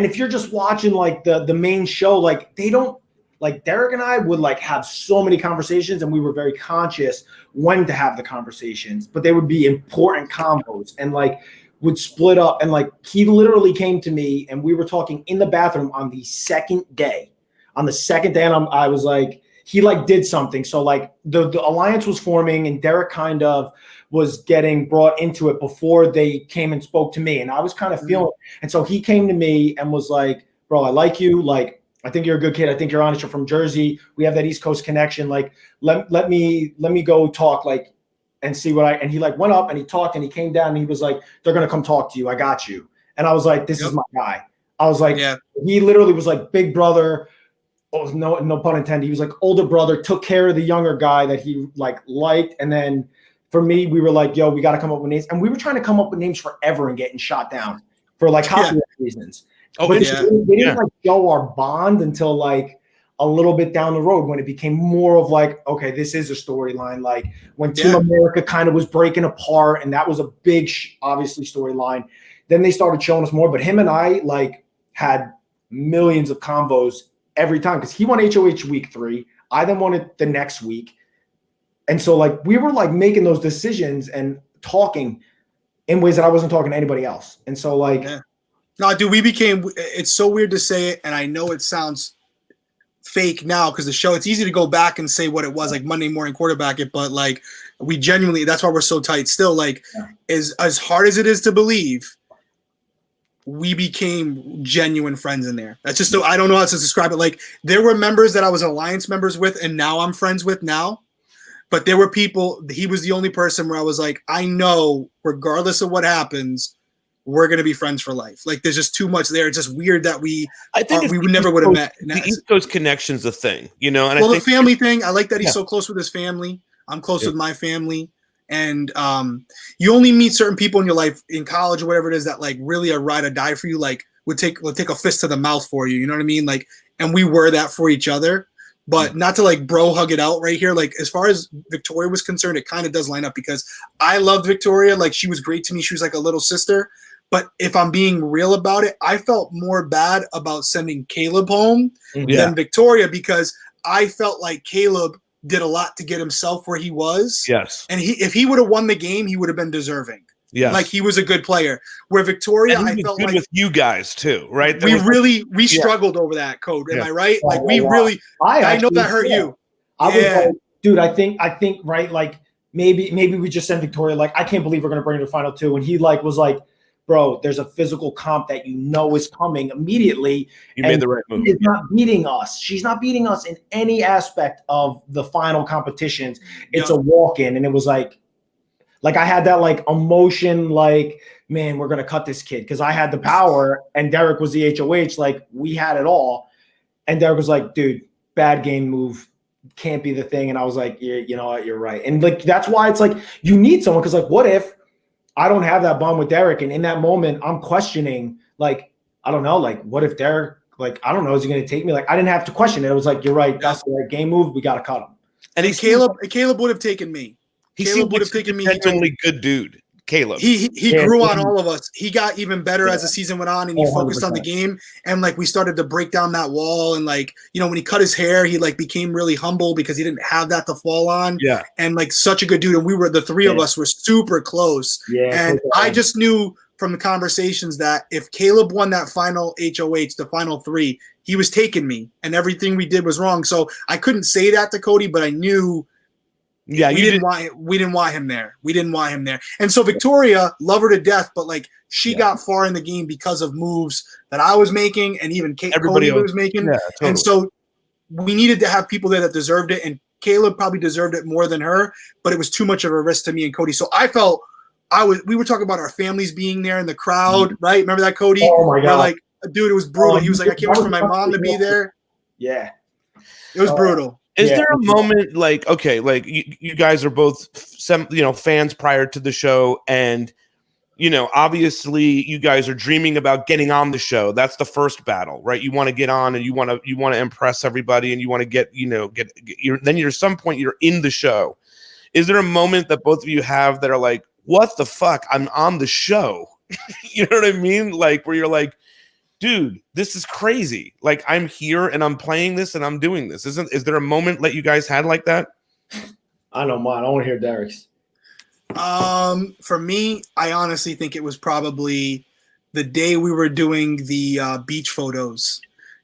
if you're just watching like the main show, like they don't, like Derek and I would like have so many conversations, and we were very conscious when to have the conversations, but they would be important combos and like would split up. And like he literally came to me and we were talking in the bathroom on the second day. And I was like, he like did something. So like the alliance was forming and Derek kind of was getting brought into it before they came and spoke to me. And I was kind of feeling it. And so he came to me and was like, bro, I like you. Like, I think you're a good kid. I think you're honest. You're from Jersey. We have that East Coast connection. Like, let me go talk, like, and see and he like went up and he talked and he came down and he was like, they're going to come talk to you. I got you. And I was like, this is my guy. I was like, he literally was like big brother. oh, no pun intended. He was like older brother, took care of the younger guy that he like liked. And then for me, we were like, yo, we got to come up with names. And we were trying to come up with names forever and getting shot down for like copyright reasons. Oh, but they didn't like show our bond until like a little bit down the road when it became more of like, okay, this is a storyline. Like when Team America kind of was breaking apart, and that was a big, obviously, storyline. Then they started showing us more. But him and I like had millions of combos every time because he won HOH week 3. I then won it the next week. And so like we were like making those decisions and talking in ways that I wasn't talking to anybody else. And so like, no, dude, it's so weird to say it. And I know it sounds fake now because the show, it's easy to go back and say what it was like Monday morning quarterback it, but like we genuinely, that's why we're so tight still. Like as hard as it is to believe, we became genuine friends in there. That's just, I don't know how to describe it. Like there were members that I was Alliance members with and now I'm friends with now, but there were people, he was the only person where I was like, I know regardless of what happens, we're going to be friends for life. Like there's just too much there. It's just weird that we never would have met. The East Coast connection's a thing, you know? And well, the family thing, I like that he's so close with his family. I'm close with my family. And you only meet certain people in your life in college or whatever it is that like really are ride or die for you. Like would take a fist to the mouth for you. You know what I mean? Like, and we were that for each other, but not to like bro hug it out right here. Like as far as Victoria was concerned, it kind of does line up because I loved Victoria. Like she was great to me. She was like a little sister. But if I'm being real about it, I felt more bad about sending Caleb home than Victoria because I felt like Caleb did a lot to get himself where he was. Yes. And if he would have won the game, he would have been deserving. Yes. Like he was a good player. Where Victoria, I felt good like with you guys too, right? We struggled over that code. Am I right? Like we really, I know that hurt you. I was like, dude, I think right. Like maybe we just send Victoria. Like I can't believe we're gonna bring her to final 2, and he like was like, bro, there's a physical comp that you know is coming immediately. You made the right move. She's not beating us. She's not beating us in any aspect of the final competitions. It's a walk-in, and it was like I had that like emotion, like, man, we're gonna cut this kid because I had the power, and Derrick was the HOH. Like we had it all, and Derrick was like, dude, bad game move. Can't be the thing. And I was like, yeah, you know what, you're right. And like that's why it's like you need someone because like what if I don't have that bond with Derrick, and in that moment, I'm questioning, like, I don't know, like, what if Derrick, like, I don't know, is he going to take me? Like, I didn't have to question it. It was like, you're right, that's the right game move. We got to cut him. And Caleb would have taken me. Caleb would have taken me. Genuinely good dude. Caleb. He grew on all of us. He got even better as the season went on, and he focused on the game. And like we started to break down that wall. And like, you know, when he cut his hair, he like became really humble because he didn't have that to fall on. Yeah. And like such a good dude. And we were the three of us were super close. Yeah. And I just knew from the conversations that if Caleb won that final HOH, the final 3, he was taking me, and everything we did was wrong. So I couldn't say that to Cody, but I knew. Yeah, we didn't want him there. We didn't want him there. And so Victoria, love her to death, but like she got far in the game because of moves that I was making and even Cody was making. Yeah, totally. And so we needed to have people there that deserved it. And Caleb probably deserved it more than her, but it was too much of a risk to me and Cody. So I felt we were talking about our families being there in the crowd, right? Remember that, Cody? Oh my God. Like, dude, it was brutal. He was like, I can't wait for my mom to be there. Yeah. It was brutal. Is there a moment like, okay, like you guys are both fans prior to the show, and obviously you guys are dreaming about getting on the show. That's the first battle, right? You want to get on and you want to impress everybody, and you want to get then you're at some point you're in the show. Is there a moment that both of you have that are like, what the fuck? I'm on the show. You know what I mean? Like where you're like, dude, this is crazy. Like I'm here and I'm playing this and I'm doing this. Is there a moment that you guys had like that? I know mine. I want to hear Derrick's. For me, I honestly think it was probably the day we were doing the beach photos.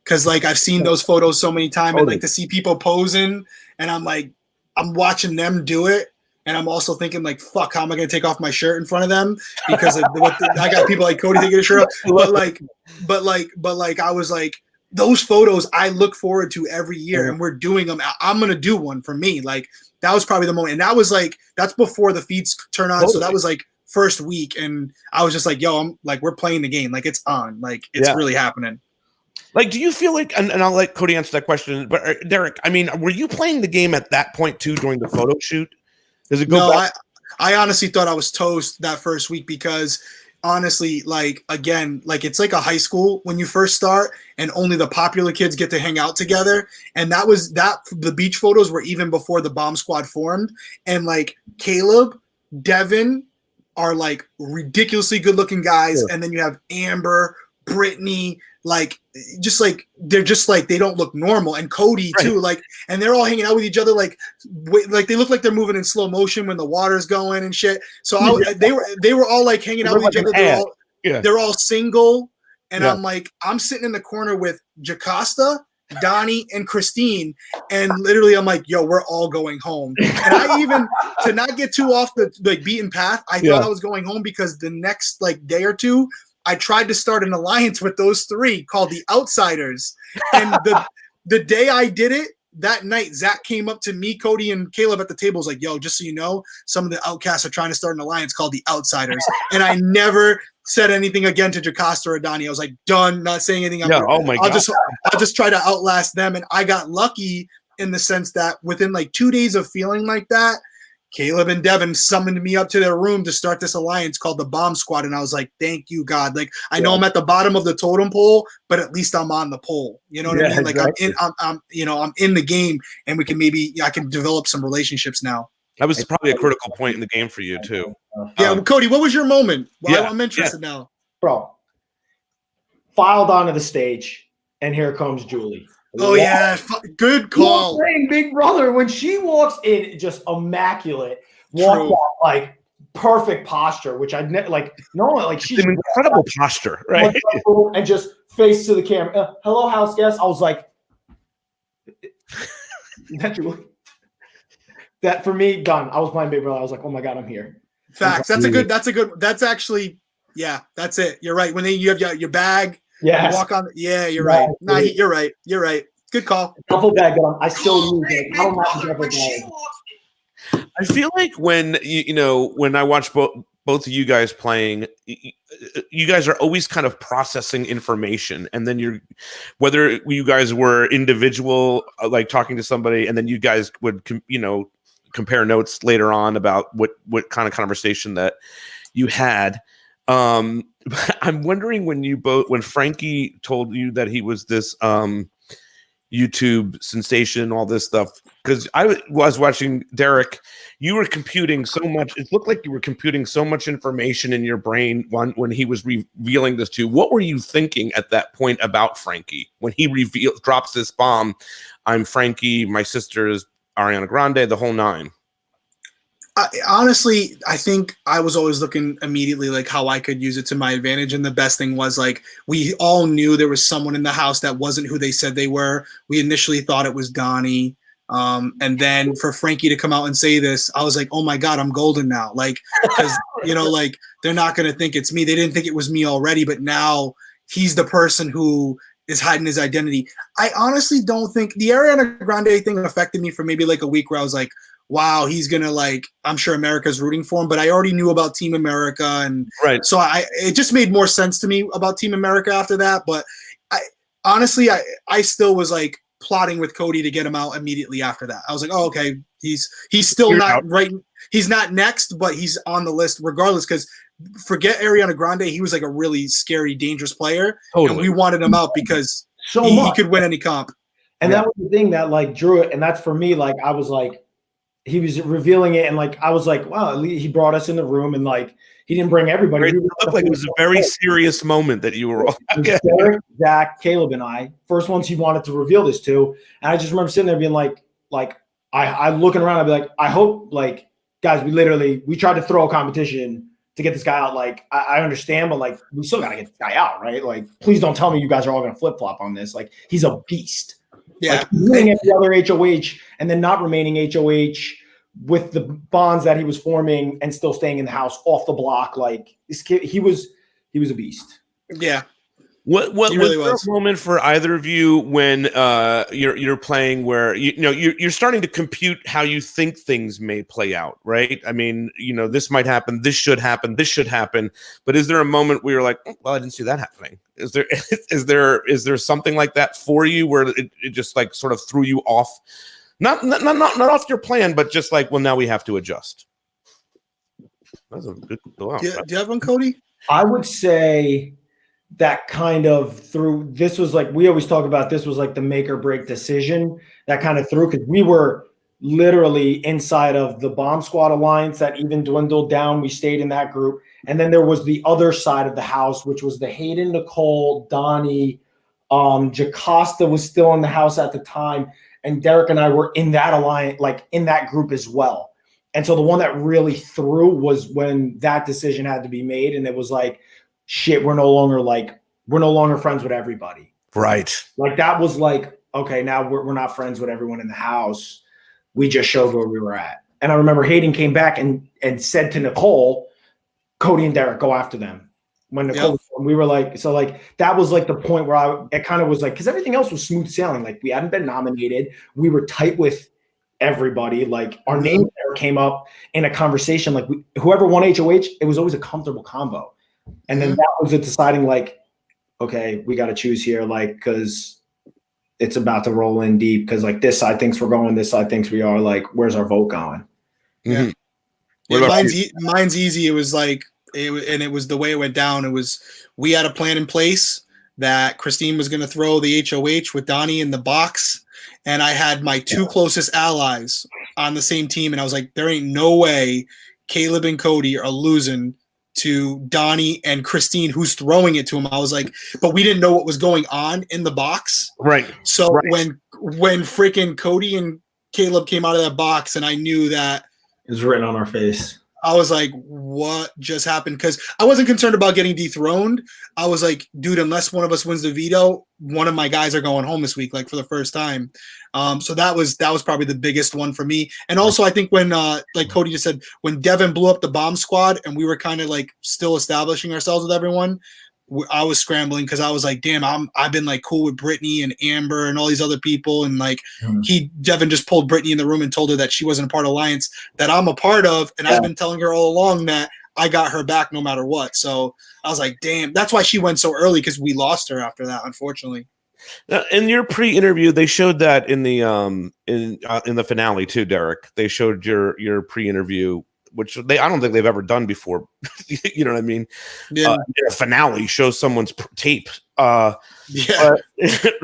Cause like I've seen those photos so many times. And like to see people posing, and I'm like, I'm watching them do it. And I'm also thinking like, fuck, how am I going to take off my shirt in front of them? Because I got people like Cody taking a shirt off. But I was like, those photos I look forward to every year, and we're doing them. I'm going to do one for me. Like that was probably the moment. And that was like, that's before the feeds turn on. Totally. So that was like first week. And I was just like, yo, I'm like, we're playing the game. Like it's on, like it's really happening. Like, do you feel like, and I'll let Cody answer that question, but Derrick, I mean, were you playing the game at that point too during the photo shoot? Does it go back? I honestly thought I was toast that first week because honestly, like, again, like it's like a high school when you first start and only the popular kids get to hang out together. And the beach photos were even before the bomb squad formed. And like Caleb, Devin are like ridiculously good looking guys. Sure. And then you have Amber, Brittany, like just like they're just like they don't look normal, and Cody too, like, and they're all hanging out with each other like they look like they're moving in slow motion when the water's going and shit. So they were all like hanging out with each other. They're all single, and I'm sitting in the corner with Jocasta, Donnie, and Christine, and literally I'm like, yo, we're all going home. And I even, to not get too off the like beaten path, I thought I was going home because the next like day or two I tried to start an alliance with those three called the Outsiders. And the day I did it, that night, Zach came up to me, Cody, and Caleb at the table, was like, yo, just so you know, some of the outcasts are trying to start an alliance called the Outsiders. And I never said anything again to Jocasta or Donnie. I was like, done, not saying anything. I'll just try to outlast them. And I got lucky in the sense that within like 2 days of feeling like that, Caleb and Devin summoned me up to their room to start this alliance called the Bomb Squad. And I was like, thank you, God. Like, I know I'm at the bottom of the totem pole, but at least I'm on the pole. You know what I mean? Like, exactly. I'm in the game, and I can develop some relationships now. That was probably a critical point in the game for you too. Yeah. Cody, what was your moment? Well, I'm interested now. Bro, filed onto the stage, and here comes Julie. Oh, yeah. Good call. Playing Big Brother. When she walks in, just immaculate. Walks out, like, perfect posture, which I'd never, like, no, like, she's an incredible posture, right? And just face to the camera. Hello, house guest. I was like, that for me, done. I was playing Big Brother. I was like, oh my God, I'm here. Facts. That's actually, yeah, that's it. You're right. When you have your bag. Yeah, walk on. Yeah, you're right. No, you're right. You're right. Good call. Duffel bag, but I still use it. I don't have a duffel bag. I feel like when when I watch both of you guys playing, you guys are always kind of processing information, and then whether you guys were individual, like talking to somebody, and then you guys would compare notes later on about what kind of conversation that you had. I'm wondering when Frankie told you that he was this YouTube sensation, all this stuff, because I was watching Derrick, you were computing so much. It looked like you were computing so much information in your brain when he was revealing this to you. What were you thinking at that point about Frankie when he drops this bomb? I'm Frankie, my sister is Ariana Grande, the whole nine. Honestly, I think I was always looking immediately like how I could use it to my advantage. And the best thing was like we all knew there was someone in the house that wasn't who they said they were. We initially thought it was Donnie. And then for Frankie to come out and say this, I was like, oh my God, I'm golden now. Like, because, like they're not going to think it's me. They didn't think it was me already, but now he's the person who is hiding his identity. I honestly don't think the Ariana Grande thing affected me for maybe like a week where I was like, wow, he's gonna I'm sure America's rooting for him, but I already knew about Team America, and so it just made more sense to me about Team America after that. But I honestly still was like plotting with Cody to get him out immediately after that. I was like, oh, okay, he's still not right. He's not next, but he's on the list regardless. Because forget Ariana Grande, he was like a really scary, dangerous player, and we wanted him out because he could win any comp. And that was the thing that like drew it, and that's for me. Like I was like. He was revealing it, and like I was like, "Wow!" He brought us in the room, and like he didn't bring everybody. It looked like it was a very serious moment that you were all. Derrick, Zach, Caleb, and I first ones he wanted to reveal this to, and I just remember sitting there being like I looking around, I'd be like, I hope like guys, we tried to throw a competition to get this guy out. Like I understand, but like we still got to get this guy out, right? Like please don't tell me you guys are all going to flip flop on this. Like he's a beast. Yeah, like winning every other HOH and then not remaining HOH with the bonds that he was forming and still staying in the house off the block. Like this kid, he was a beast. Yeah, What He was really there was. a moment for either of you when you're playing where you're starting to compute how you think things may play out, right? I mean, this might happen, this should happen, this should happen, but is there a moment where you're like, well, I didn't see that happening? Is there something like that for you where it just like sort of threw you off, not off your plan, but just like, well, now we have to adjust? That's a good. Wow. Do you have one, Cody? I would say that kind of through, this was like, we always talk about, this was like the make or break decision that kind of threw, because we were literally inside of the Bomb Squad Alliance that even dwindled down. We stayed in that group. And then there was the other side of the house, which was the Hayden, Nicole, Donnie, Jocasta was still in the house at the time. And Derek and I were in that alliance, like in that group as well. And so the one that really threw was when that decision had to be made. And it was like, shit, we're no longer friends with everybody. Right. Like that was like, okay, now we're not friends with everyone in the house. We just showed where we were at. And I remember Hayden came back and said to Nicole, Cody and Derek, go after them. When Nicole, we were like, so like, that was like the point where it kind of was like, because everything else was smooth sailing. Like we hadn't been nominated. We were tight with everybody. Like our name came up in a conversation. Like whoever won HOH, it was always a comfortable combo. And then that was it, deciding like, okay, we got to choose here, like, because it's about to roll in deep. Because like this side thinks we're going, this side thinks we are. Like, where's our vote going? Yeah, mine's easy. It was like, it was the way it went down. It was, we had a plan in place that Christine was going to throw the HOH with Donnie in the box, and I had my two closest allies on the same team, and I was like, there ain't no way Caleb and Cody are losing to Donnie and Christine, who's throwing it to him. I was like, but we didn't know what was going on in the box. Right. So when freaking Cody and Caleb came out of that box and I knew that it was written on our face, I was like, what just happened? Because I wasn't concerned about getting dethroned. I was like, dude, unless one of us wins the veto, one of my guys are going home this week, like for the first time. So that was probably the biggest one for me. And also, I think when, like Cody just said, when Devin blew up the bomb squad and we were kind of like still establishing ourselves with everyone, I was scrambling because I was like, damn, I've been like cool with Brittany and Amber and all these other people. And like Devin just pulled Brittany in the room and told her that she wasn't a part of Alliance that I'm a part of. And I've been telling her all along that I got her back no matter what. So I was like, damn, that's why she went so early, because we lost her after that, unfortunately. Now, in your pre-interview, they showed that in the finale too, Derek. They showed your pre-interview, which I don't think they've ever done before. You know what I mean? Yeah. In a finale, show someone's tape. Yeah.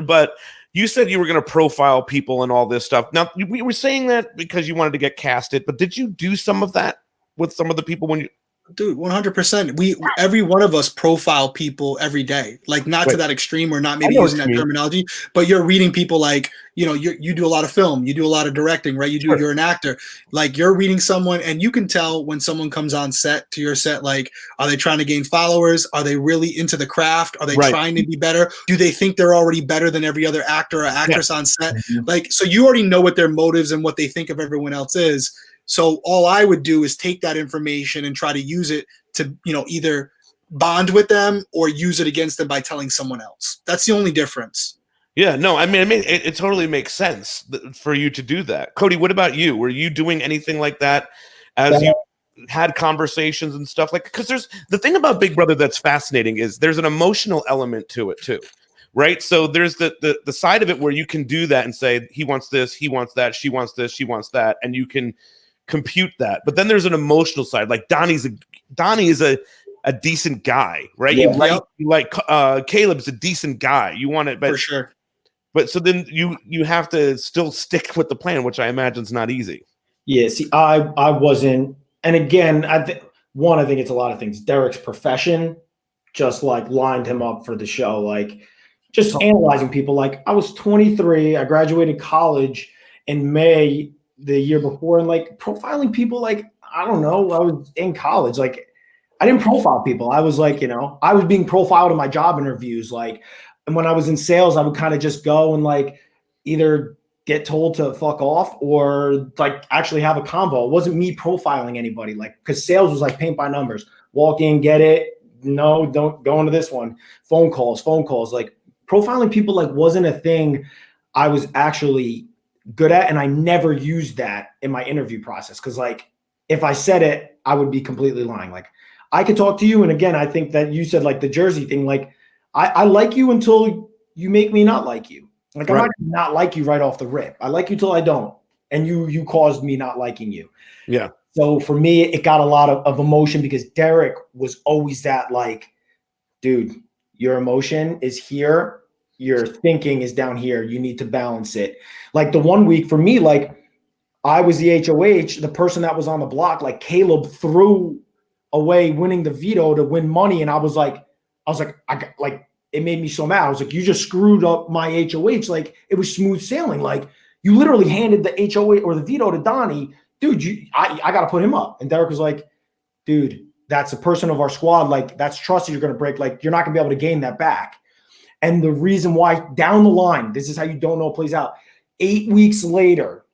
But you said you were going to profile people and all this stuff. Now, we were saying that because you wanted to get casted, but did you do some of that with some of the people when you? Dude, 100%. Every one of us profile people every day, like not to that extreme. We're not maybe using that terminology, but you're reading people like, you do a lot of film, you do a lot of directing, right? You're an actor. Like you're reading someone and you can tell when someone comes on set to your set, like, are they trying to gain followers? Are they really into the craft? Are they trying to be better? Do they think they're already better than every other actor or actress on set? Like, so you already know what their motives and what they think of everyone else is. So all I would do is take that information and try to use it to, either bond with them or use it against them by telling someone else. That's the only difference. Yeah, no, I mean, it totally makes sense for you to do that. Cody, what about you? Were you doing anything like that as you had conversations and stuff? Like, because there's the thing about Big Brother that's fascinating is there's an emotional element to it too. Right. So there's the side of it where you can do that and say, he wants this, he wants that, she wants this, she wants that, and you can compute that. But then there's an emotional side. Like Donnie is a decent guy, right? Yeah. You like Caleb's a decent guy. You want it, but for sure. But so then you have to still stick with the plan, which I imagine is not easy. Yeah. See, I wasn't, and again, I think it's a lot of things. Derek's profession just like lined him up for the show. Like just analyzing people. Like I was 23, I graduated college in May the year before, and like profiling people, like I don't know, I was in college, like I didn't profile people. I was like, I was being profiled in my job interviews, like, and when I was in sales, I would kind of just go and like either get told to fuck off or like actually have a convo. It wasn't me profiling anybody, like, because sales was like paint by numbers, walk in, get it, no, don't go into this one. Phone calls. Like profiling people like wasn't a thing I was actually good at, and I never used that in my interview process because like if I said it, I would be completely lying. Like I could talk to you, and again, I think that you said like the Jersey thing. Like I like you until you make me not like you. Like I'm not like you right off the rip. I like you till I don't, and you caused me not liking you. Yeah. So for me, it got a lot of emotion because Derrick was always that like, dude, your emotion is here. Your thinking is down here. You need to balance it. Like the 1 week for me, like I was the HOH, the person that was on the block, like Caleb threw away winning the veto to win money. And I was like, it made me so mad. I was like, you just screwed up my HOH. Like it was smooth sailing. Like you literally handed the HOH or the veto to Donnie. Dude, I got to put him up. And Derrick was like, dude, that's a person of our squad. Like that's trust that you're going to break. Like you're not going to be able to gain that back. And the reason why down the line, this is how you don't know it plays out. 8 weeks later,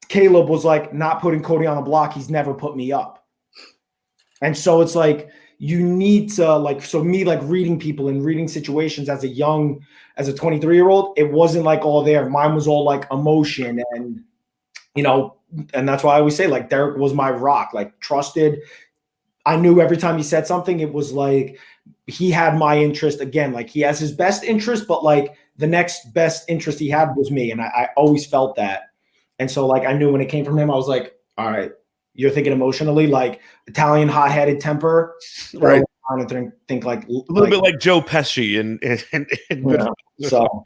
Caleb was like not putting Cody on the block. He's never put me up. And so it's like, you need to like, so me like reading people and reading situations as a 23-year-old, it wasn't like all there. Mine was all like emotion and, you know, and that's why I always say like Derrick was my rock, like trusted. I knew every time he said something, it was like he had my interest again. Like he has his best interest, but like the next best interest he had was me. And I always felt that. And so like I knew when it came from him, I was like, all right, you're thinking emotionally, like Italian hot-headed temper. Right. I think like a little bit like Joe Pesci and so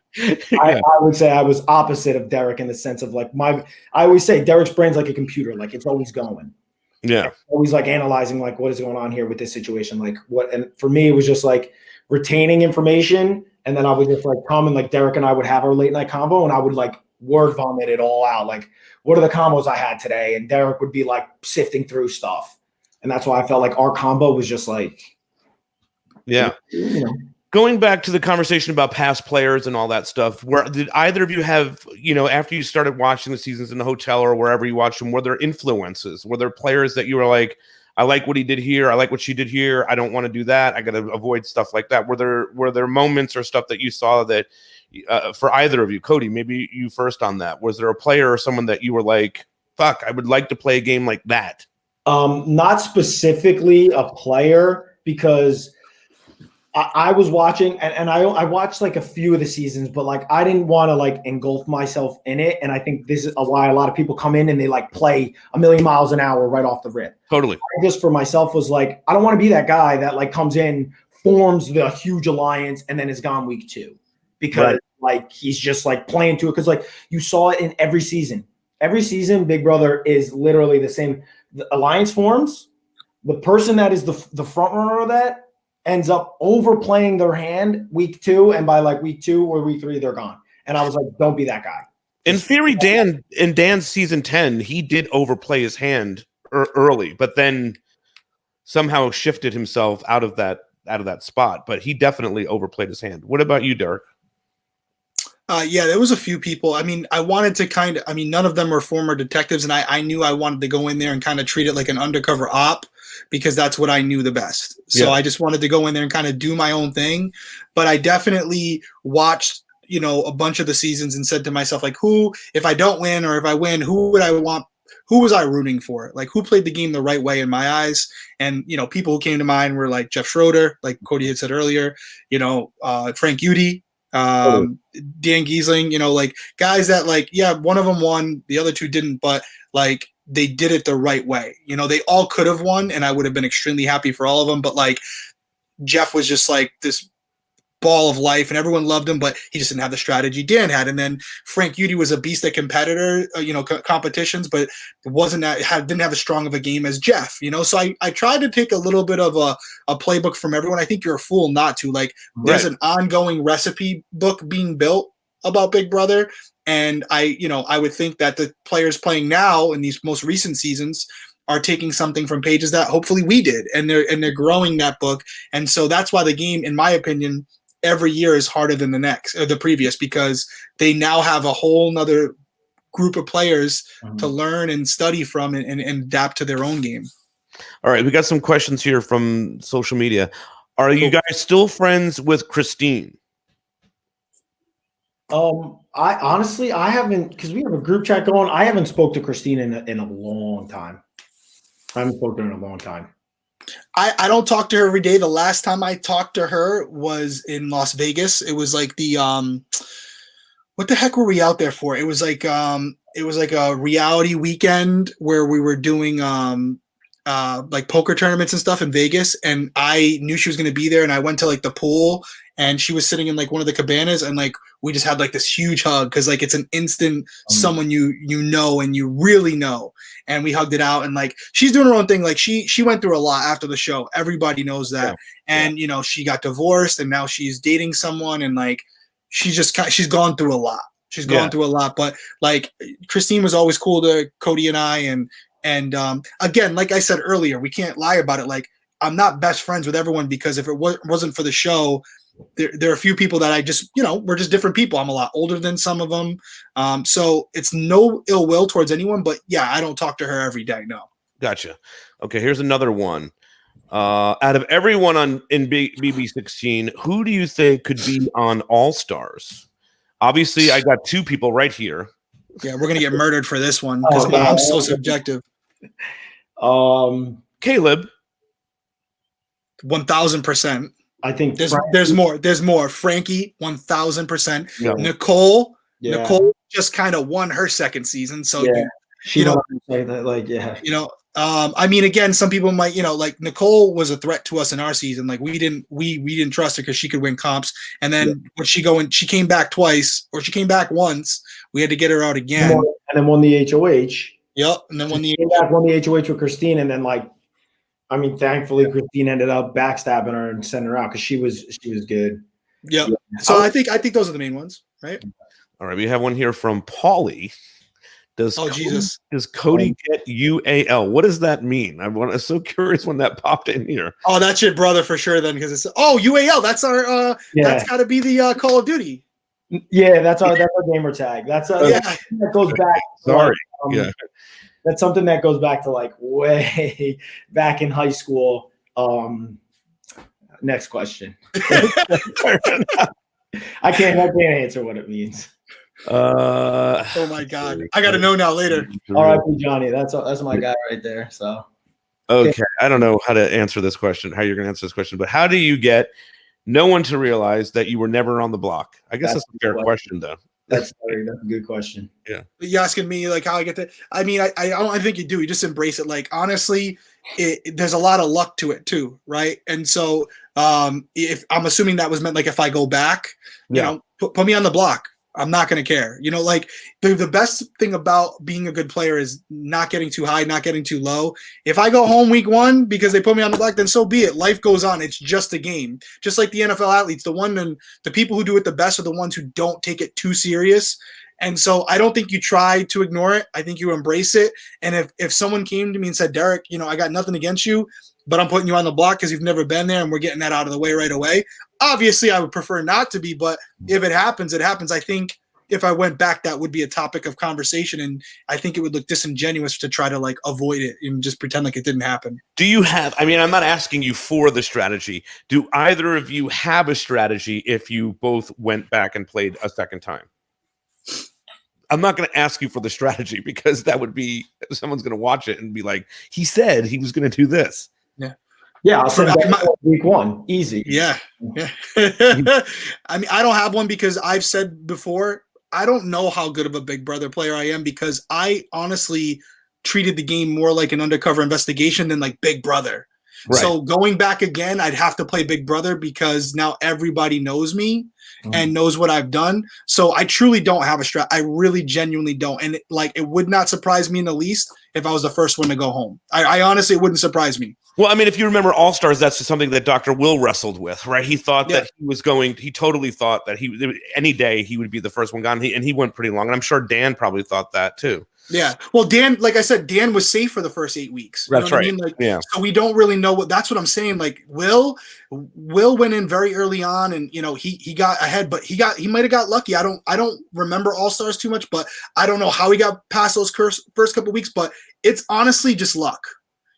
I would say I was opposite of Derrick in the sense of like I always say Derrick's brain's like a computer, like it's always going. Yeah. Always like analyzing like what is going on here with this situation, like what, and for me it was just like retaining information, and then I would just like come and like Derrick and I would have our late night combo, and I would like word vomit it all out, like what are the combos I had today, and Derrick would be like sifting through stuff, and that's why I felt like our combo was just like, yeah. You know. Going back to the conversation about past players and all that stuff, where did either of you have, you know, after you started watching the seasons in the hotel or wherever you watched them, were there influences? Were there players that you were like, I like what he did here, I like what she did here, I don't want to do that, I got to avoid stuff like that? Were there moments or stuff that you saw that for either of you? Cody, maybe you first on that. Was there a player or someone that you were like, fuck, I would like to play a game like that? Not specifically a player, because I was watching and I watched like a few of the seasons, but like I didn't want to like engulf myself in it. And I think this is why a lot of people come in and they like play a million miles an hour right off the rip. Totally. I just for myself was like, I don't want to be that guy that like comes in, forms the huge alliance, and then is gone week 2 because like he's just like playing to it. Because like you saw it in every season. Every season, Big Brother is literally the same. The alliance forms. The person that is the front runner of that ends up overplaying their hand week 2, and by like week 2 or week 3, they're gone. And I was like, don't be that guy. In theory, in Dan's season 10, he did overplay his hand early, but then somehow shifted himself out of that spot. But he definitely overplayed his hand. What about you, Derrick? Yeah, there was a few people. I mean, I wanted to none of them were former detectives, and I knew I wanted to go in there and kind of treat it like an undercover op because that's what I knew the best. So I just wanted to go in there and kind of do my own thing. But I definitely watched, you know, a bunch of the seasons and said to myself, like, who, if I don't win or if I win, who would I want? Who was I rooting for? Like, who played the game the right way in my eyes? And, you know, people who came to mind were like Jeff Schroeder, like Cody had said earlier, you know, Frank Udy, Dan Giesling, you know, like guys that like, yeah, one of them won, the other two didn't, but like they did it the right way. You know, they all could have won and I would have been extremely happy for all of them. But like Jeff was just like this ball of life and everyone loved him, but he just didn't have the strategy Dan had. And then Frank Udy was a beast at competitor, you know, competitions, but didn't have as strong of a game as Jeff, you know? So I tried to take a little bit of a playbook from everyone. I think you're a fool not to. Like there's an ongoing recipe book being built about Big Brother. And I would think that the players playing now in these most recent seasons are taking something from pages that hopefully we did, and they're growing that book. And so that's why the game, in my opinion, every year is harder than the previous, because they now have a whole nother group of players to learn and study from and adapt to their own game. All right, we got some questions here from social media. Are you guys still friends with Christine? I honestly, I haven't, because we have a group chat going. I haven't spoke to Christine in a long time. I haven't spoken to her in a long time. I don't talk to her every day. The last time I talked to her was in Las Vegas. It was like the what the heck were we out there for? It was like a reality weekend where we were doing like poker tournaments and stuff in Vegas, and I knew she was going to be there, and I went to like the pool, and she was sitting in like one of the cabanas, and like we just had like this huge hug because like it's an instant someone you know and you really know, and we hugged it out, and like she's doing her own thing. Like she went through a lot after the show. Everybody knows that, and you know she got divorced, and now she's dating someone, and like she's gone through a lot. She's gone through a lot, but like Christine was always cool to Cody and I, and again, like I said earlier, we can't lie about it. Like I'm not best friends with everyone because if it wasn't for the show, there are a few people that I just, you know, we're just different people. I'm a lot older than some of them. So it's no ill will towards anyone, but yeah, I don't talk to her every day. No. Gotcha. Okay. Here's another one. Out of everyone in BB16, who do you think could be on All Stars? Obviously I got two people right here. Yeah. We're going to get murdered for this one because I'm so subjective. Caleb. 1000%. I think there's more. Frankie, 1000%. Yeah. Nicole just kind of won her second season, so you know, say that, like, you know, I mean, again, some people might, you know, like Nicole was a threat to us in our season. Like we didn't trust her because she could win comps, and then when she came back twice, or she came back once, we had to get her out again, and then won the HOH. Yep, and then won the HOH with Christine, and then like. I mean, thankfully, Christine ended up backstabbing her and sending her out because she was good. Yep. Yeah. So I think those are the main ones, right? All right, we have one here from Paulie. Does Cody get UAL? What does that mean? I'm so curious when that popped in here. Oh, that's your brother for sure then, because it's UAL. That's our that's got to be the Call of Duty. Yeah, that's our gamer tag. That's that goes back. Sorry. That's something that goes back to like way back in high school. Next question. I can't answer what it means. Oh my God, I gotta know now later. R.I.P. Johnny. That's my guy right there. So okay, I don't know how to answer this question. How you're gonna answer this question, but how do you get no one to realize that you were never on the block? I guess that's a fair question, though. That's a good question. Yeah. You asking me like how I get that? I mean, I think you do. You just embrace it. Like honestly, there's a lot of luck to it too, right? And so, if I'm assuming that was meant like if I go back, you know, put me on the block. I'm not going to care. You know, like the best thing about being a good player is not getting too high, not getting too low. If I go home week 1 because they put me on the block, then so be it. Life goes on. It's just a game. Just like the NFL athletes, the people who do it the best are the ones who don't take it too serious. And so I don't think you try to ignore it. I think you embrace it. And if someone came to me and said, Derek, you know, I got nothing against you, but I'm putting you on the block because you've never been there and we're getting that out of the way right away. Obviously, I would prefer not to be, but if it happens, it happens. I think if I went back, that would be a topic of conversation, and I think it would look disingenuous to try to like avoid it and just pretend like it didn't happen. Do you have, I mean, I'm not asking you for the strategy. Do either of you have a strategy if you both went back and played a second time? I'm not going to ask you for the strategy because that would be, someone's going to watch it and be like, he said he was going to do this. Yeah. Yeah, I'll send that week 1. Easy. Yeah. I mean, I don't have one because I've said before, I don't know how good of a Big Brother player I am because I honestly treated the game more like an undercover investigation than like Big Brother. Right. So going back again, I'd have to play Big Brother because now everybody knows me and knows what I've done. So I truly don't have a strat. I really genuinely don't. And it would not surprise me in the least if I was the first one to go home. I honestly, it wouldn't surprise me. Well, I mean, if you remember All Stars, that's just something that Dr. Will wrestled with, right? He thought that he totally thought that any day he would be the first one gone. And he went pretty long. And I'm sure Dan probably thought that too. Yeah. Well, Dan, like I said, Dan was safe for the first 8 weeks. That's right. I mean? Like, so we don't really know that's what I'm saying. Like Will went in very early on and, you know, he got ahead, but he might've got lucky. I don't remember All Stars too much, but I don't know how he got past those first couple weeks, but it's honestly just luck.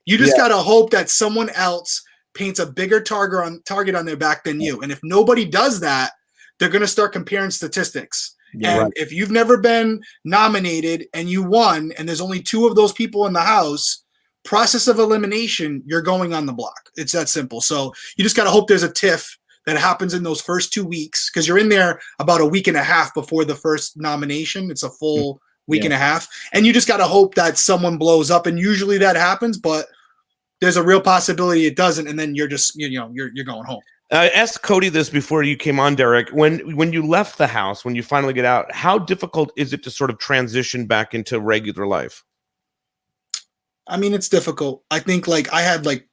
You just got to hope that someone else paints a bigger target on their back than you. And if nobody does that, they're going to start comparing statistics. Yeah, and if you've never been nominated and you won, and there's only 2 of those people in the house, process of elimination, you're going on the block. It's that simple. So you just got to hope there's a tiff that happens in those first 2 weeks, because you're in there about a week and a half before the first nomination. It's a full week and a half. And you just got to hope that someone blows up. And usually that happens, but there's a real possibility it doesn't. And then you're just, you're going home. I asked Cody this before you came on, Derrick. When you left the house, when you finally get out, how difficult is it to sort of transition back into regular life? I mean, it's difficult. I think like I had like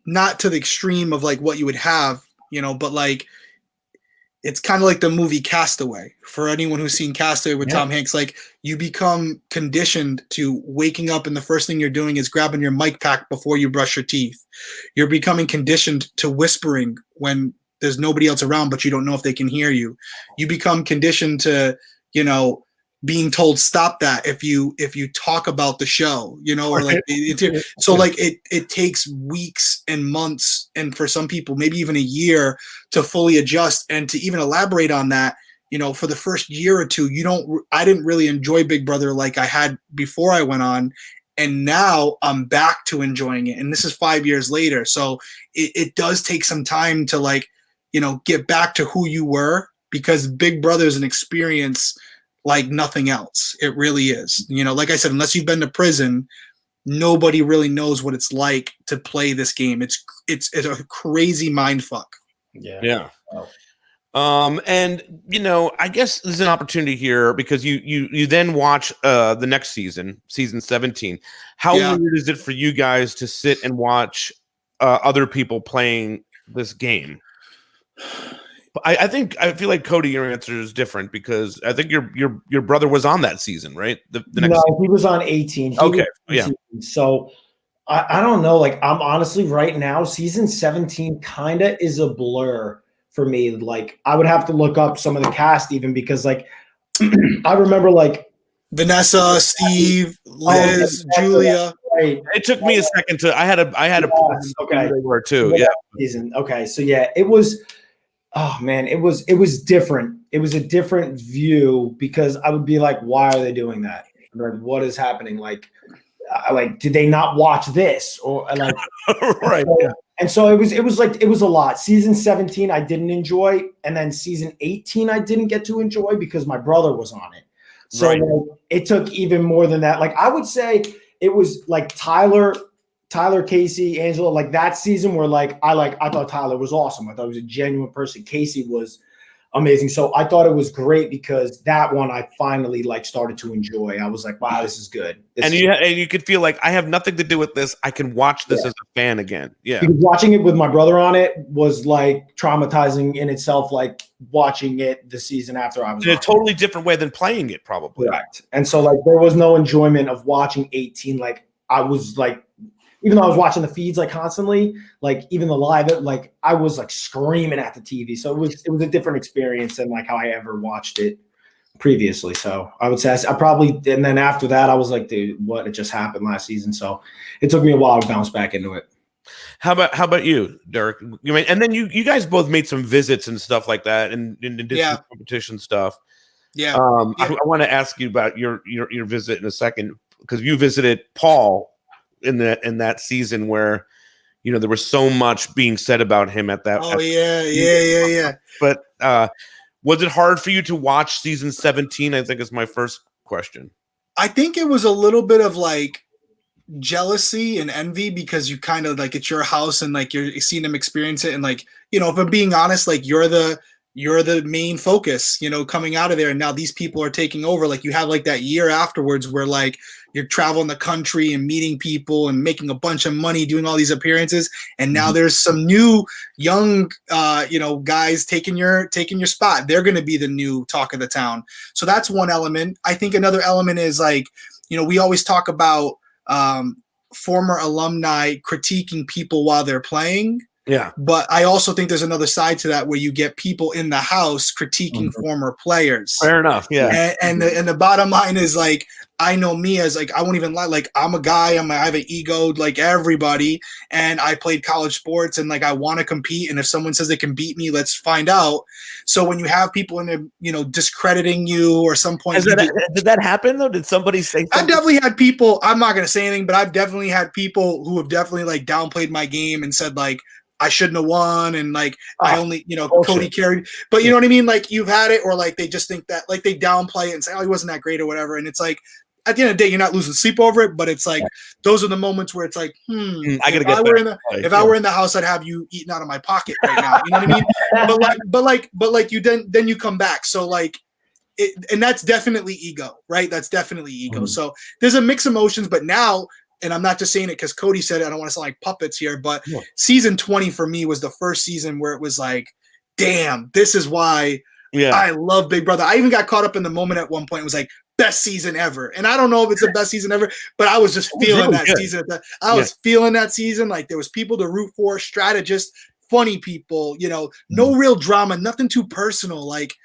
not to the extreme of like what you would have, but like it's kind of like the movie Castaway. For anyone who's seen Castaway with Tom Hanks, like you become conditioned to waking up and the first thing you're doing is grabbing your mic pack before you brush your teeth. You're becoming conditioned to whispering when there's nobody else around, but you don't know if they can hear you. You become conditioned to, being told stop that if you talk about the show, or like so like it takes weeks and months, and for some people maybe even a year to fully adjust. And to even elaborate on that, for the first year or two, I didn't really enjoy Big Brother like I had before I went on, and now I'm back to enjoying it. And this is 5 years later, so it does take some time to like get back to who you were, because Big Brother is an experience like nothing else. It really is. Like I said, unless you've been to prison, nobody really knows what it's like to play this game. It's a crazy mind fuck. Yeah. And I guess there's an opportunity here, because you then watch the next season 17. How weird is it for you guys to sit and watch other people playing this game? I feel like, Cody, your answer is different, because I think your brother was on that season, right? The next season. He was on 18. Okay, 18. So I don't know. Like, I'm honestly right now, season 17 kind of is a blur for me. Like, I would have to look up some of the cast even, because like I remember like Vanessa, Steve, Liz, Julia. Right. It took me a second to. I had a okay. They were too. Yeah. Season. Okay. So yeah, it was. Oh man, it was different. It was a different view, because I would be like, why are they doing that? Like, what is happening? Like, did they not watch this? Or like, right. And so it was a lot. Season 17, I didn't enjoy. And then season 18, I didn't get to enjoy because my brother was on it. So it took even more than that. Like, I would say it was like Tyler, Casey, Angela, like that season where I thought Tyler was awesome. I thought he was a genuine person. Casey was amazing. So I thought it was great, because that one I finally like started to enjoy. I was like, wow, this is good. And you could feel like I have nothing to do with this. I can watch this as a fan again. Yeah. Because watching it with my brother on it was like traumatizing in itself, like watching it the season after I was in a totally different way than playing it, probably. Correct. And so like there was no enjoyment of watching 18. Like I was like, even though I was watching the feeds like constantly, like even the live, like I was like screaming at the TV. So it was a different experience than like how I ever watched it previously. So I would say I probably, and then after that, I was like, dude, what? It just happened last season. So it took me a while to bounce back into it. How about you, Derrick? And then you guys both made some visits and stuff like that, and did some competition stuff. Yeah. I want to ask you about your visit in a second, because you visited Paul in that season where there was so much being said about him at that. Yeah. But was it hard for you to watch season 17? I think is my first question. I think it was a little bit of like jealousy and envy, because you kind of like it's your house and like you're seeing them experience it, and like if I'm being honest, like you're the main focus, coming out of there, and now these people are taking over. Like you have like that year afterwards where like you're traveling the country and meeting people and making a bunch of money doing all these appearances, and now there's some new young guys taking your spot. They're going to be the new talk of the town. So that's one element. I think another element is like we always talk about former alumni critiquing people while they're playing. Yeah. But I also think there's another side to that where you get people in the house critiquing former players. Fair enough. Yeah. And the bottom line is like I know me as like, I won't even lie. Like I'm a guy, I have an ego like everybody. And I played college sports and like, I want to compete. And if someone says they can beat me, let's find out. So when you have people in there, you know, discrediting you or some point. Did that happen though? Did somebody say something? I've definitely had people, I'm not going to say anything, but I've definitely had people who have definitely like downplayed my game and said like, I shouldn't have won. And like, I only, you know, bullshit. Cody carried, but you know what I mean? Like you've had it, or like, they just think that like they downplay it and say, oh, he wasn't that great or whatever. And it's like, at the end of the day, you're not losing sleep over it, but it's like, those are the moments where it's like, if I were in the house, I'd have you eating out of my pocket right now. You know what I mean? but like you then you come back. So like, and that's definitely ego, right? That's definitely ego. So there's a mix of emotions, but now, and I'm not just saying it because Cody said it, I don't want to sound like puppets here, but season 20 for me was the first season where it was like, damn, this is why I love Big Brother. I even got caught up in the moment at one point. It was like, best season ever. And I don't know if it's the best season ever, but I was just feeling that season. I was feeling that season. Like there was people to root for, strategists, funny people, you know, no real drama, nothing too personal. Like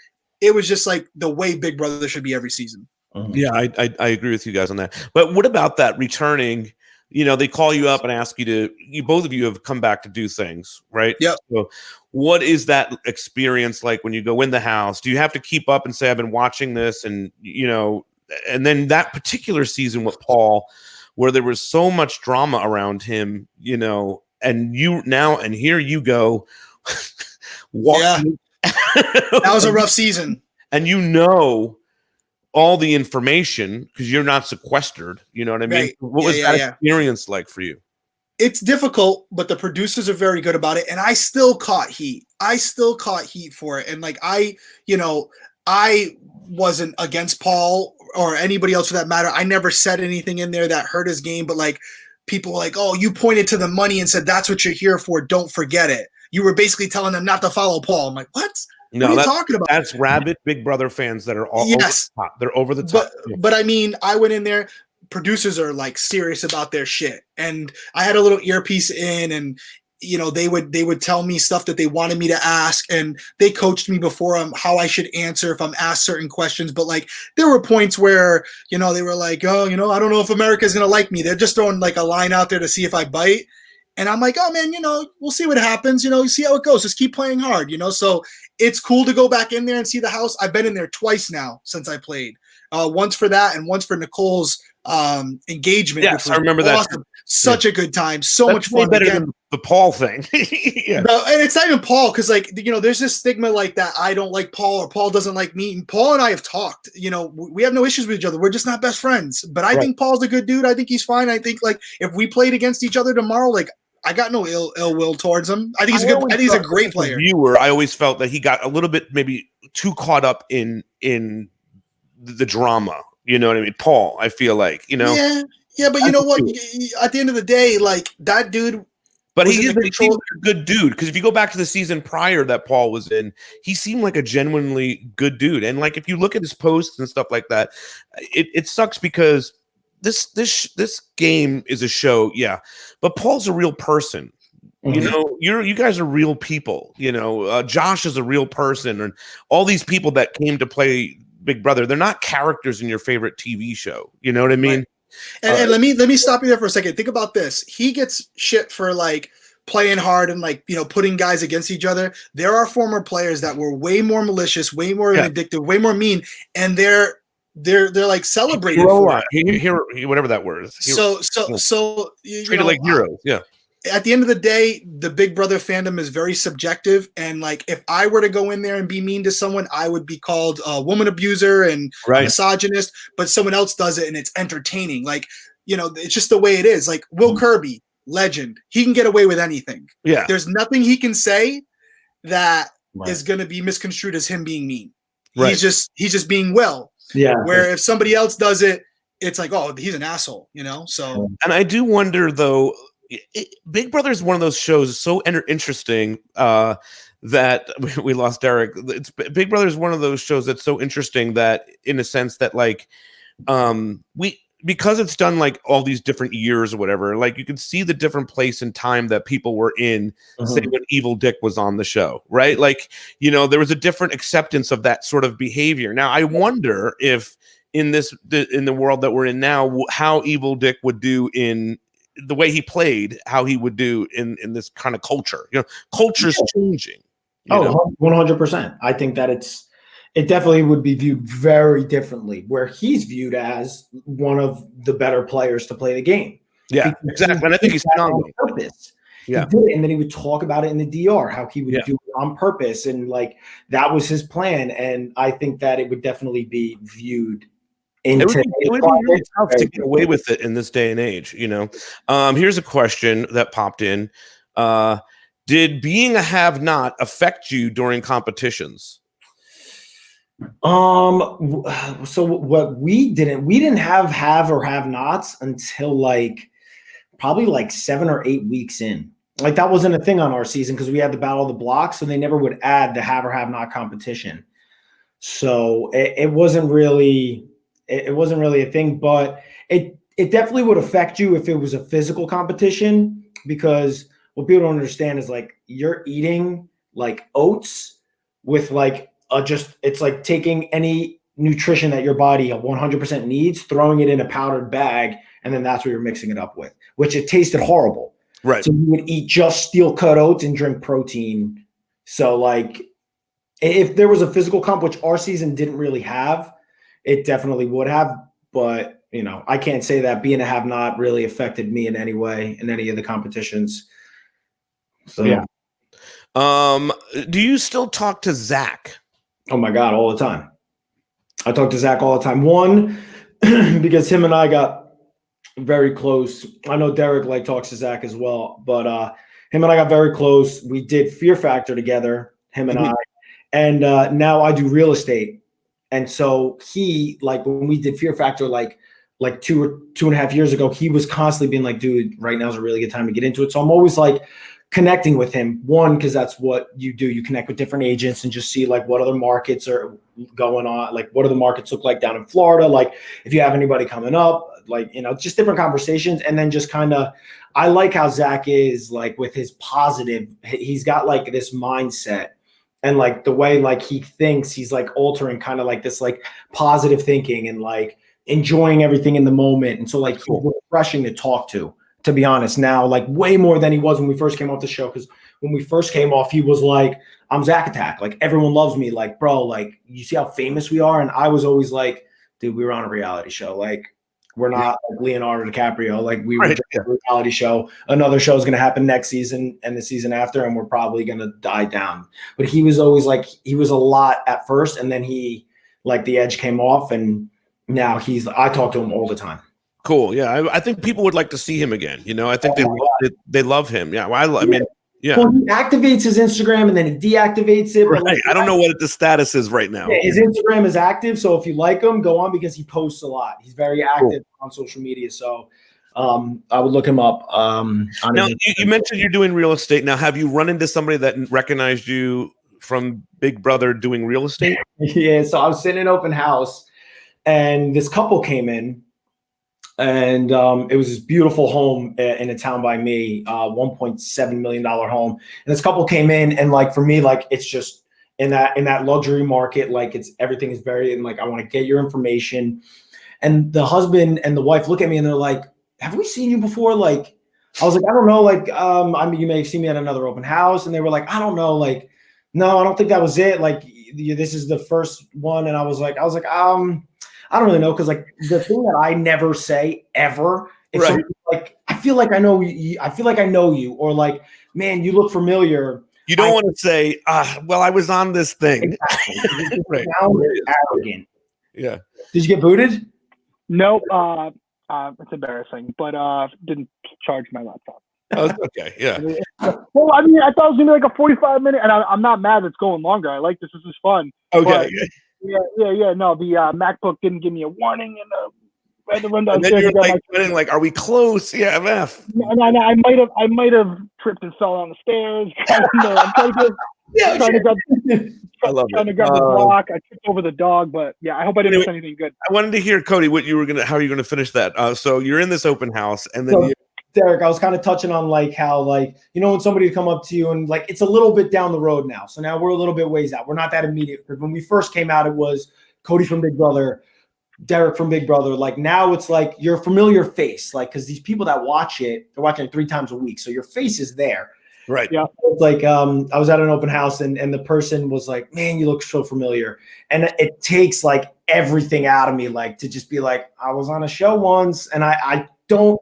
it was just like the way Big Brother should be every season. Yeah, I agree with you guys on that. But what about that returning? You know, they call you up and ask you to, both of you have come back to do things, right? Yeah. So what is that experience like when you go in the house? Do you have to keep up and say, I've been watching this? And, you know, and then that particular season with Paul, where there was so much drama around him, you know, and you now, and here you go. That was a rough season. And you know, all the information because you're not sequestered. You know what I mean? Right. What was that experience like for you? It's difficult, but the producers are very good about it. And I still caught heat. For it. And like, I wasn't against Paul or anybody else for that matter. I never said anything in there that hurt his game, but like people were like, oh, you pointed to the money and said, that's what you're here for. Don't forget it. You were basically telling them not to follow Paul. I'm like, what? No, what are you talking about? That's rabid Big Brother fans that are all over the top. They're over the top. But I mean, I went in there. Producers are like serious about their shit, and I had a little earpiece in, and you know they would tell me stuff that they wanted me to ask, and they coached me before on how I should answer if I'm asked certain questions. But like there were points where you know they were like, oh, you know, I don't know if America's gonna like me. They're just throwing like a line out there to see if I bite. And I'm like, oh man, you know, we'll see what happens. You know, you see how it goes. Just keep playing hard, you know. So it's cool to go back in there and see the house. I've been in there twice now since I played. Once for that and once for Nicole's engagement. Yes, I remember awesome. That. Such a good time. So much fun. Better than the Paul thing. And it's not even Paul because, like, you know, there's this stigma like that. I don't like Paul or Paul doesn't like me. And Paul and I have talked. You know, we have no issues with each other. We're just not best friends. But I think Paul's a good dude. I think he's fine. I think like if we played against each other tomorrow, like I got no ill will towards him. I think he's I think he's a great player. Viewer, I always felt that he got a little bit maybe too caught up in the drama. You know what I mean? Paul, I feel like, you know. Yeah, but you know what? At the end of the day, like that dude. But he is a good dude because if you go back to the season prior that Paul was in, he seemed like a genuinely good dude. And like if you look at his posts and stuff like that, it sucks because this game is a show, but Paul's a real person. You know, you guys are real people. You know, Josh is a real person, and all these people that came to play Big Brother, they're not characters in your favorite TV show. You know what I mean? Right. And let me stop you there for a second. Think about this. He gets shit for like playing hard and like, you know, putting guys against each other. There are former players that were way more malicious, way more vindictive, way more mean, and they're like celebrated for it. Whatever that word is. So treated like heroes. Yeah. At the end of the day, the Big Brother fandom is very subjective. And like, if I were to go in there and be mean to someone, I would be called a woman abuser and misogynist, but someone else does it and it's entertaining. Like, you know, it's just the way it is. Like Will Kirby, legend, he can get away with anything. Yeah. There's nothing he can say that is going to be misconstrued as him being mean. He's just being Will. Yeah. Where if somebody else does it, it's like, oh, he's an asshole, you know? So, and I do wonder though, Big Brother is one of those shows so interesting that we lost Derek. Big Brother is one of those shows that's so interesting that, in a sense, that like because it's done like all these different years or whatever, like you can see the different place and time that people were in, say when Evil Dick was on the show, right? Like, you know, there was a different acceptance of that sort of behavior. Now, I wonder if in in the world that we're in now, how Evil Dick would do in the way he played, how he would do in this kind of culture. Culture's changing. 100%. I think that it definitely would be viewed very differently, where he's viewed as one of the better players to play the game. Yeah, exactly. And I think he's on purpose. Yeah. He did it, and then he would talk about it in the DR, how he would do it on purpose, and like that was his plan. And I think that it would definitely be viewed. It would be really tough to get away with it in this day and age. Here's a question that popped in: did being a have-not affect you during competitions? So what we didn't have or have-nots until probably 7 or 8 weeks in. Like that wasn't a thing on our season because we had the Battle of the Blocks, so they never would add the have or have not competition. So it wasn't really a thing, but it definitely would affect you if it was a physical competition, because what people don't understand is like you're eating like oats with it's like taking any nutrition that your body 100% needs, throwing it in a powdered bag, and then that's what you're mixing it up with, which it tasted horrible. Right. So you would eat just steel cut oats and drink protein. So like if there was a physical comp, which our season didn't really have, it definitely would have. But, I can't say that being a have not really affected me in any way in any of the competitions. So, yeah. Do you still talk to Zach? Oh my God, all the time. I talk to Zach all the time. One, because him and I got very close. I know Derek talks to Zach as well, but him and I got very close. We did Fear Factor together, him and I, and now I do real estate. And so he, when we did Fear Factor, like 2.5 years ago, he was constantly being like, dude, right now is a really good time to get into it. So I'm always connecting with him. One, because that's what you do. You connect with different agents and just see what other markets are going on. What do the markets look like down in Florida? If you have anybody coming up, just different conversations. And then just I like how Zach is with his positive, he's got this mindset and the way he thinks, he's altering this positive thinking and enjoying everything in the moment. And so he's refreshing to talk to be honest, now way more than he was when we first came off the show. Because when we first came off, he was I'm Zach Attack. Everyone loves me. Bro, you see how famous we are? And I was always dude, we were on a reality show. We're not Leonardo DiCaprio. We were just a reality show. Another show is going to happen next season and the season after, and we're probably going to die down. But he was always he was a lot at first, and then he the edge came off, and now I talk to him all the time. Cool. Yeah. I think people would like to see him again. I think they love him. Yeah. Well, I mean, yeah. Well, he activates his Instagram and then he deactivates it. Right. I don't know what the status is right now. Yeah, his Instagram is active. So if you like him, go on, because he posts a lot. He's very active on social media. So I would look him up. Now, you mentioned you're doing real estate. Now, have you run into somebody that recognized you from Big Brother doing real estate? Yeah. So I was sitting in open house and this couple came in. And it was this beautiful home in a town by me, $1.7 million home. And this couple came in, and for me, it's just in that luxury market, everything is very, and I want to get your information. And the husband and the wife look at me and they're like, "Have we seen you before?" I was like, "I don't know." I mean, you may have seen me at another open house. And they were like, "I don't know." No, I don't think that was it. This is the first one. And I was like, I don't really know, because the thing that I never say ever is I feel like I know you. I feel like I know you, or man, you look familiar. You don't want to say, well, I was on this thing. Exactly. Right. Arrogant. Yeah. Did you get booted? Nope. It's embarrassing, but didn't charge my laptop. Oh, it's okay. Yeah. Well, I mean, I thought it was gonna be a 45-minute, and I'm not mad it's going longer. I like this. This is fun. Okay. Yeah. No, the MacBook didn't give me a warning, and I had to run downstairs. And then you're are we close? Yeah, MF. No, I might have tripped and fell down the stairs. I'm trying to grab the block. I tripped over the dog, but yeah, I hope I didn't miss anything good. I wanted to hear, Cody, how are you gonna finish that? So you're in this open house, and then Derek, I was kind of touching on how when somebody come up to you and it's a little bit down the road now. So now we're a little bit ways out. We're not that immediate. Because when we first came out, it was Cody from Big Brother, Derrick from Big Brother. Like now it's like your familiar face, like because these people that watch it, they're watching it 3 times a week, so your face is there. Right. Yeah. It's like I was at an open house and the person was like, "Man, you look so familiar," and it takes like everything out of me, like to just be like, "I was on a show once," and I don't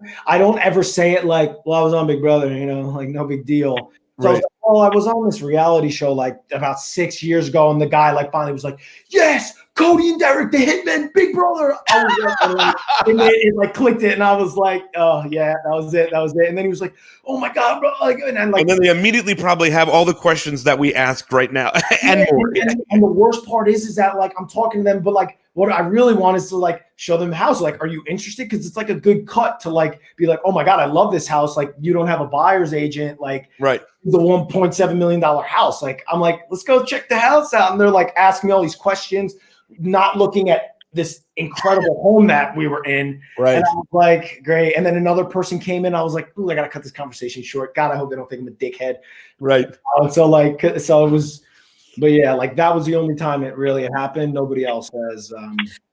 ever say it like, "Well, I was on Big Brother," you know, like no big deal. So I was like, "Oh, I was on this reality show like about 6 years ago," and the guy like finally was like, "Yes, Cody and Derrick, the Hitmen, Big Brother." I was like, and it like clicked it, and I was like, "Oh yeah, that was it." And then he was like, "Oh my god, bro!" Like, and then they immediately probably have all the questions that we asked right now and more. And the worst part is that like I'm talking to them, but like what I really want is to like show them the house. Like, are you interested? Because it's like a good cut to like be like, "Oh my god, I love this house." Like, you don't have a buyer's agent. Like, right. The $1.7 million house. Like, I'm like, let's go check the house out. And they're like asking me all these questions, not looking at this incredible home that we were in. Right. And I was like, great. And then another person came in. I was like, ooh, I got to cut this conversation short. God, I hope they don't think I'm a dickhead. Right. So it was, but yeah, like that was the only time it really happened. Nobody else has.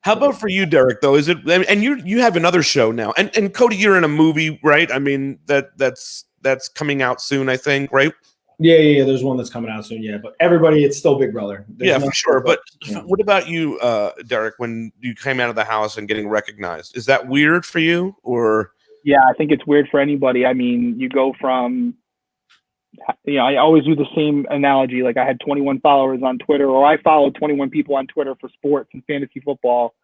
How about for you, Derrick, though? Is it, and you have another show now, and Cody, you're in a movie, right? I mean, that's coming out soon, I think, right? Yeah. There's one that's coming out soon. Yeah, but everybody, it's still Big Brother. For sure. But what about you, Derrick? When you came out of the house and getting recognized, is that weird for you, or? Yeah, I think it's weird for anybody. I mean, you go from, I always do the same analogy. Like I had 21 followers on Twitter, or I followed 21 people on Twitter for sports and fantasy football,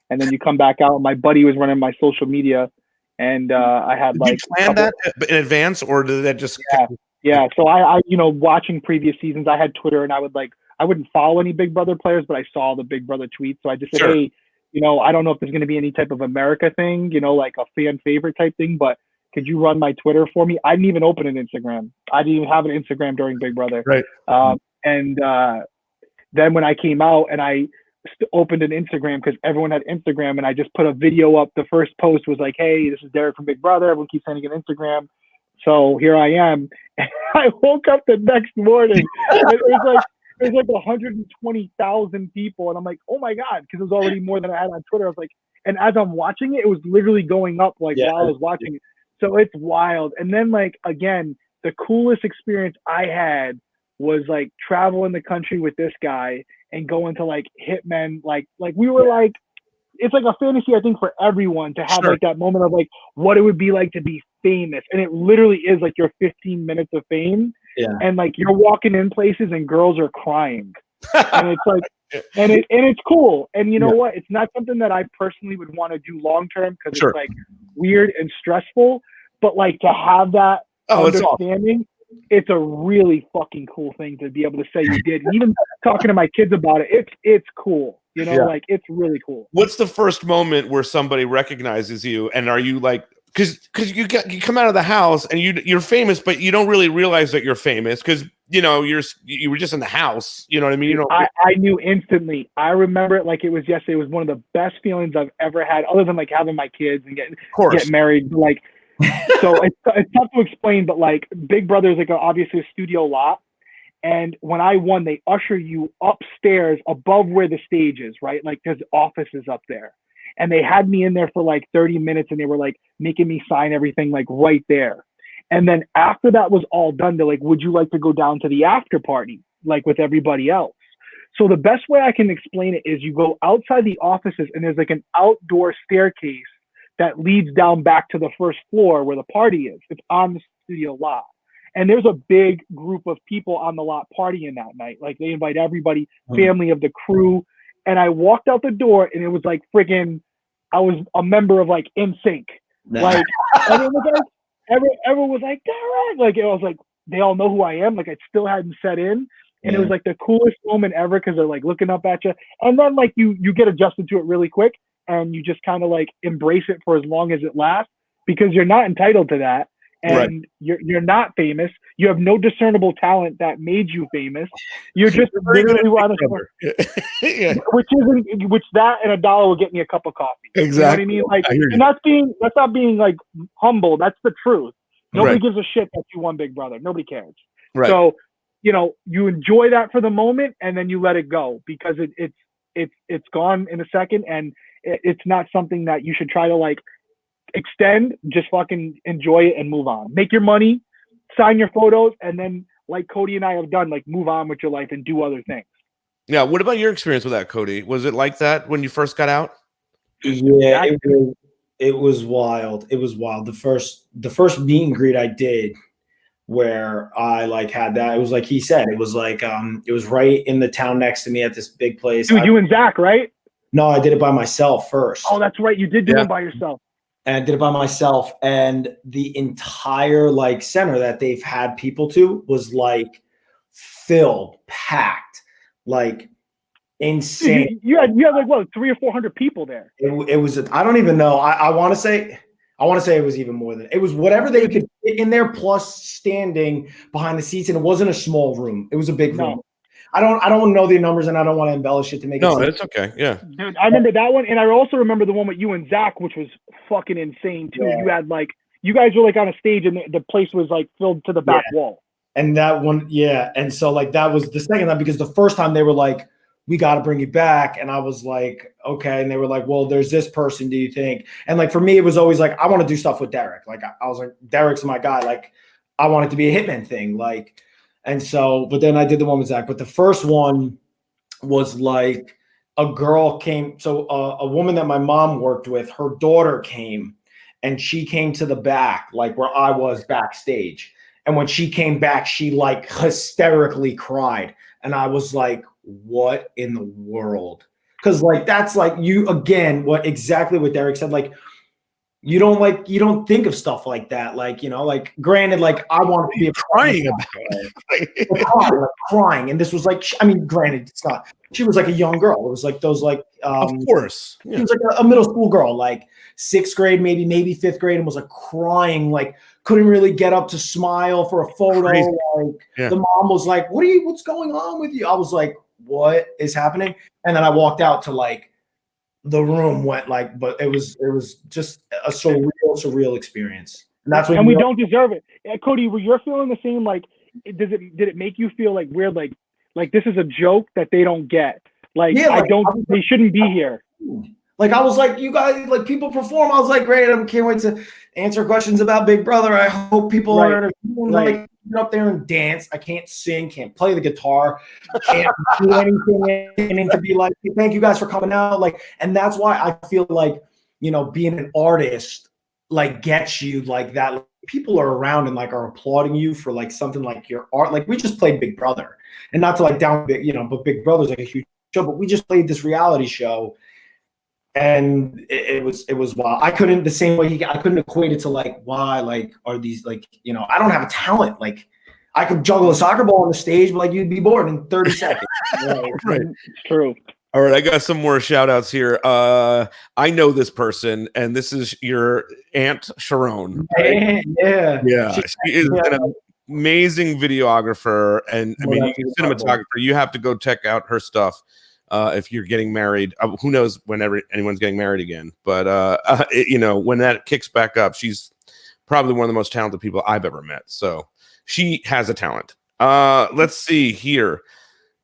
and then you come back out. My buddy was running my social media, and I had did you plan that in advance, or did that just? Yeah. So I watching previous seasons, I had Twitter, and I wouldn't follow any Big Brother players, but I saw the Big Brother tweets. So I just said, Sure. Hey, I don't know if there's going to be any type of America thing, like a fan favorite type thing, but could you run my Twitter for me? I didn't even open an Instagram. I didn't even have an Instagram during Big Brother. Right. Then when I came out and I opened an Instagram, because everyone had Instagram, and I just put a video up. The first post was like, "Hey, this is Derrick from Big Brother. Everyone keeps sending an Instagram." So here I am. And I woke up the next morning. It was like 120,000 people. And I'm like, oh my God, because it was already more than I had on Twitter. I was like, and as I'm watching it, it was literally going up while I was watching it. So it's wild. And then like, again, the coolest experience I had was like traveling the country with this guy and going to like Hitmen. Like we were like, it's like a fantasy, I think, for everyone to have like that moment of like what it would be like to be famous. And it literally is like your 15 minutes of fame. Yeah. And like you're walking in places and girls are crying. And it's like, and it's cool. And you know what? It's not something that I personally would want to do long term, because it's like weird and stressful. But like to have that understanding, it's a really fucking cool thing to be able to say you did. And even talking to my kids about it, it's cool. Like it's really cool. What's the first moment where somebody recognizes you, and are you like, because you come out of the house and you're famous, but you don't really realize that you're famous because you were just in the house. You know what I mean? I knew instantly. I remember it like it was yesterday. It was one of the best feelings I've ever had, other than like having my kids and getting married. Like, so it's tough to explain, but like Big Brother is like obviously a studio lot. And when I won, they usher you upstairs above where the stage is, right? Like there's offices up there. And they had me in there for like 30 minutes, and they were like making me sign everything like right there. And then after that was all done, they're like, would you like to go down to the after party, like with everybody else? So the best way I can explain it is you go outside the offices, and there's like an outdoor staircase that leads down back to the first floor where the party is. It's on the studio lot. And there's a big group of people on the lot partying that night. Like they invite everybody, family of the crew. And I walked out the door, and it was like friggin', I was a member of like NSYNC. Like everyone was like, Derrick. Like it was like, they all know who I am. Like it still hadn't set in. And it was like the coolest moment ever, because they're like looking up at you. And then like you get adjusted to it really quick, and you just kind of like embrace it for as long as it lasts, because you're not entitled to that. And you're not famous. You have no discernible talent that made you famous. You're just literally on a which that and $1 will get me a cup of coffee. Exactly. You know what I mean? Like, and that's not being like humble. That's the truth. Nobody gives a shit that you won Big Brother. Nobody cares. Right. So, you enjoy that for the moment, and then you let it go, because it's gone in a second, and it's not something that you should try to like extend. Just fucking enjoy it and move on. Make your money, sign your photos, and then like Cody and I have done, like move on with your life and do other things. Yeah. What about your experience with that, Cody? Was it like that when you first got out? Yeah, it was wild. It was wild. The first meet and greet I did, where I like had that, it was like he said, it was like it was right in the town next to me at this big place. Dude, you and Zach, right? No, I did it by myself first. Oh, that's right. You did do it by yourself. And I did it by myself. And the entire like center that they've had people to was like filled, packed, like insane. You had like what, 300 or 400 people there. It was, I don't even know. I want to say it was even more than, it was whatever they could fit in there plus standing behind the seats. And it wasn't a small room. It was a big room. I don't know the numbers and I don't want to embellish it to make it. No, it's okay. Yeah. Dude, I remember that one. And I also remember the one with you and Zach, which was fucking insane too. Yeah. You had like, you guys were like on a stage and the place was like filled to the back wall. And that one, yeah. And so like, that was the second time, because the first time they were like, we got to bring you back. And I was like, okay. And they were like, well, there's this person, do you think? And like, for me, it was always like, I want to do stuff with Derrick. Like, I was like, Derrick's my guy. Like, I want it to be a Hitmen thing. Like, and so, but then I did the one with Zach. But the first one was like a girl came. So a woman that my mom worked with, her daughter came and she came to the back, like where I was backstage. And when she came back, she like hysterically cried. And I was like, what in the world? Because like, that's like you, again, exactly what Derrick said, like, you don't think of stuff like that. Like, you know, like granted, like I want to be crying about it. crying. And this was like, I mean, granted, it's not, she was like a young girl. It was like those, like, of course. She was like a middle school girl, like 6th grade, maybe 5th grade, and was like crying, like couldn't really get up to smile for a photo. Crazy. Like the mom was like, what's going on with you? I was like, what is happening? And then I walked out to like, the room went like, but it was just a surreal experience. And that's when we don't deserve it. Cody, were you feeling the same? Like, did it make you feel like weird? Like this is a joke that they don't get. Like, they shouldn't be here. Like, I was like, you guys, like people perform. I was like, great. I can't wait to answer questions about Big Brother. I hope people are like, get up there and dance. I can't sing, can't play the guitar, can't do anything. And to be like, hey, thank you guys for coming out. Like, and that's why I feel like, you know, being an artist like gets you like that. Like, people are around and like are applauding you for like something like your art. Like we just played Big Brother, and not to like down, you know, but Big Brother's like a huge show. But we just played this reality show. And it was wild. I couldn't equate it to like, why, like, are these like, you know, I don't have a talent. Like I could juggle a soccer ball on the stage, but like you'd be bored in 30 seconds. Right. True. All right. I got some more shout outs here. I know this person, and this is your Aunt Sharon. Right? Yeah. She is an amazing videographer. And I mean, cinematographer. You have to go check out her stuff. If you're getting married, who knows whenever anyone's getting married again, but you know, when that kicks back up, she's probably one of the most talented people I've ever met. So she has a talent. Let's see here.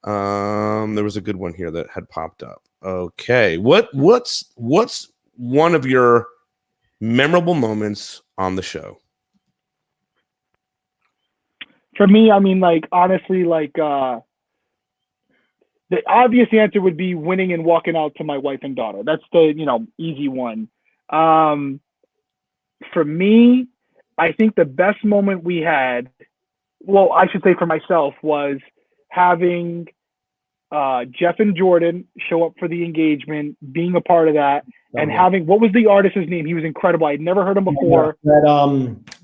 There was a good one here that had popped up. Okay. What's one of your memorable moments on the show? For me, I mean, like, honestly, like, the obvious answer would be winning and walking out to my wife and daughter. That's the, you know, easy one. For me, I think the best moment we had, well, I should say for myself, was having Jeff and Jordan show up for the engagement, being a part of that, and having, what was the artist's name? He was incredible. I'd never heard him before.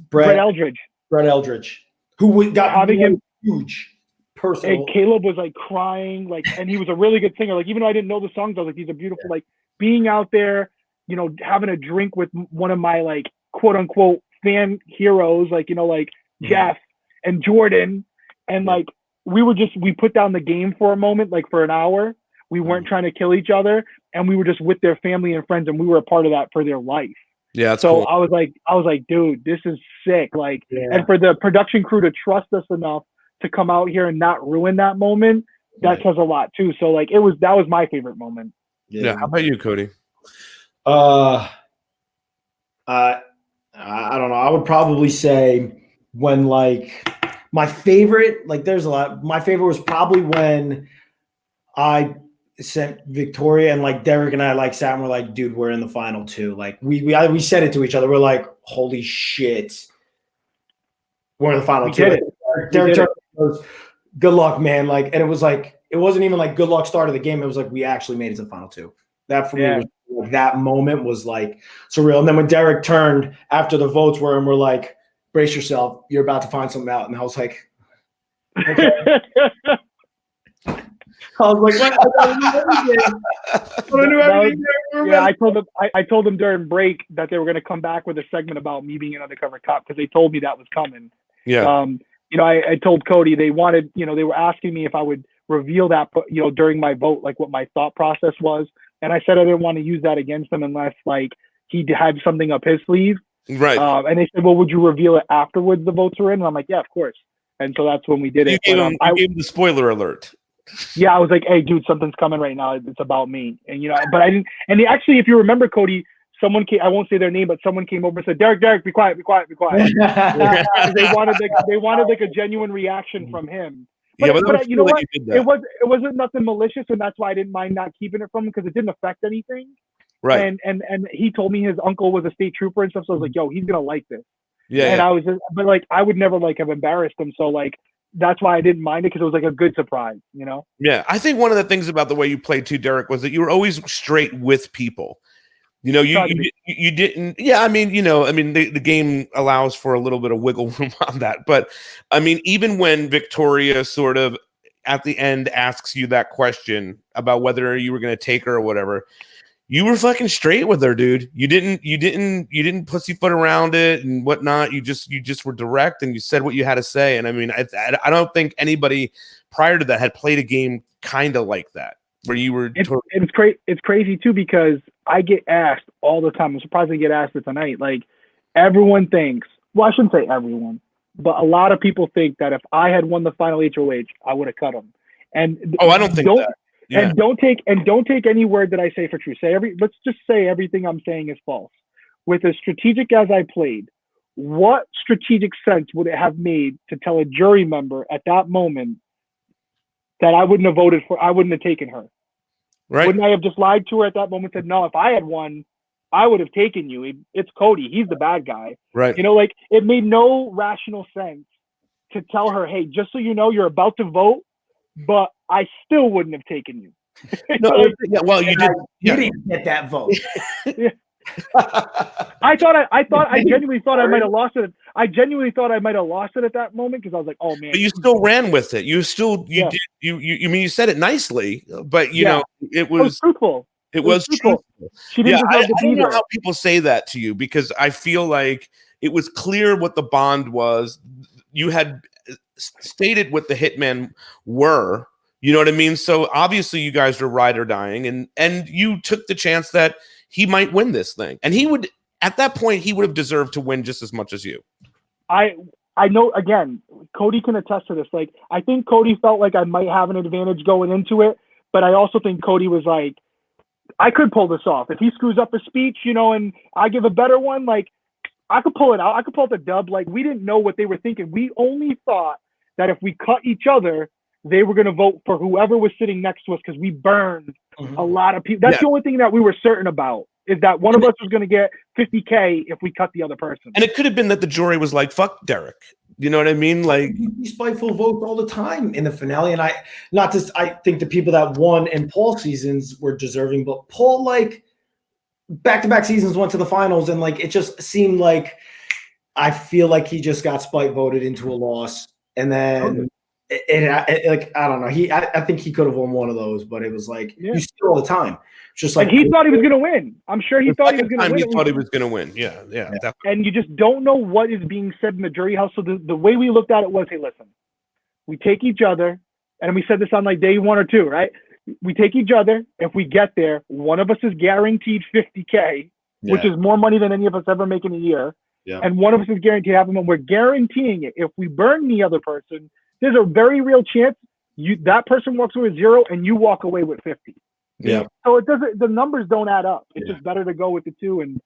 Brett Eldridge. Brett Eldridge, who got having him huge. Personal. And Caleb was like crying, like, and he was a really good singer. Like, even though I didn't know the songs, I was like, these are beautiful. Like, being out there, you know, having a drink with one of my like quote unquote fan heroes, like, you know, like Jeff and Jordan, and like we put down the game for a moment, like for an hour. We weren't trying to kill each other, and we were just with their family and friends, and we were a part of that for their life. Yeah. So cool. I was like, dude, this is sick. Like, and for the production crew to trust us enough to come out here and not ruin that moment, that says a lot too. So like that was my favorite moment. Yeah. How about you, Cody? I don't know. I would probably say when like my favorite, like there's a lot. My favorite was probably when I sent Victoria and like Derek and I like sat and we're like, dude, we're in the final 2. Like we said it to each other. We're like, holy shit, we're in the final 2. Derek goes, good luck, man. Like, and it was like, it wasn't even like good luck start of the game. It was like we actually made it to the final 2. That for me was like, that moment was like surreal. And then when Derek turned after the votes were and we're like, brace yourself, you're about to find something out. And I was like, okay. I was like, I told them during break that they were going to come back with a segment about me being an undercover cop because they told me that was coming. Yeah. You know, I told Cody they wanted, you know, they were asking me if I would reveal that, you know, during my vote, like what my thought process was. And I said I didn't want to use that against him unless like he had something up his sleeve. Right. And they said, well, would you reveal it afterwards the votes were in? And I'm like, yeah, of course. And so that's when we did it. I gave him the spoiler alert. Yeah, I was like, hey, dude, something's coming right now. It's about me. And, you know, but I didn't. And actually, if you remember, Cody, someone came, I won't say their name, but someone came over and said, Derek, be quiet. They wanted like a genuine reaction from him. But you know what? It wasn't nothing malicious, and that's why I didn't mind not keeping it from him because it didn't affect anything. Right. And he told me his uncle was a state trooper and stuff, so I was like, yo, he's gonna like this. Yeah. And I was just, but like I would never like have embarrassed him, so like that's why I didn't mind it because it was like a good surprise, you know? Yeah. I think one of the things about the way you played too, Derek, was that you were always straight with people. You know, you didn't. Yeah, I mean, you know, I mean, the game allows for a little bit of wiggle room on that. But I mean, even when Victoria sort of at the end asks you that question about whether you were going to take her or whatever, you were fucking straight with her, dude. You didn't pussyfoot around it and whatnot. You just were direct and you said what you had to say. And I mean, I don't think anybody prior to that had played a game kind of like that. Where you were it's crazy too because I get asked all the time. I'm surprised I get asked it tonight. Like everyone thinks, well, I shouldn't say everyone, but a lot of people think that if I had won the final HOH, I would have cut them. And I don't think that. Yeah. And don't take any word that I say for true. Let's just say everything I'm saying is false. With as strategic as I played, what strategic sense would it have made to tell a jury member at that moment that I wouldn't have voted for, I wouldn't have taken her? Right. Wouldn't I have just lied to her at that moment and said, no, if I had won, I would have taken you. It's Cody. He's the bad guy. Right. You know, like it made no rational sense to tell her, hey, just so you know, you're about to vote, but I still wouldn't have taken you. No, like, yeah, well, you did. You didn't get that vote. I genuinely thought I might have lost it. I genuinely thought I might have lost it at that moment because I was like, "Oh man!" But you still ran with it. You did. You mean you said it nicely, but you know it was truthful. It was truthful. She didn't I don't know how people say that to you because I feel like it was clear what the bond was. You had stated what the Hitmen were. You know what I mean? So obviously you guys were ride or dying, and you took the chance that he might win this thing. And he would, at that point, he would have deserved to win just as much as you. I know, again, Cody can attest to this. Like, I think Cody felt like I might have an advantage going into it, but I also think Cody was like, I could pull this off. If he screws up a speech, you know, and I give a better one, like, I could pull it out. I could pull out the dub. Like, we didn't know what they were thinking. We only thought that if we cut each other, they were going to vote for whoever was sitting next to us because we burned a lot of people. That's the only thing that we were certain about, is that one of us was going to get $50K if we cut the other person. And it could have been that the jury was like, fuck Derek. You know what I mean? Like, these spiteful votes all the time in the finale. And I think the people that won in Paul's seasons were deserving, but Paul, like, back-to-back seasons went to the finals, and like it just seemed like I feel like he just got spite voted into a loss. And then it like, I don't know. I think he could have won one of those, but it was like you see it all the time. Just like, and he thought he was going to win. I'm sure he thought he was going to win. He thought he was going to win. Yeah. Definitely. And you just don't know what is being said in the jury house. So the way we looked at it was, hey, listen, we take each other, and we said this on like day 1 or 2, right? We take each other. If we get there, one of us is guaranteed $50K, which is more money than any of us ever make in a year. Yeah. And one of us is guaranteed to have them, and we're guaranteeing it. If we burn the other person, there's a very real chance that person walks away with 0 and you walk away with 50. Yeah. So it doesn't. The numbers don't add up. It's just better to go with the 2 and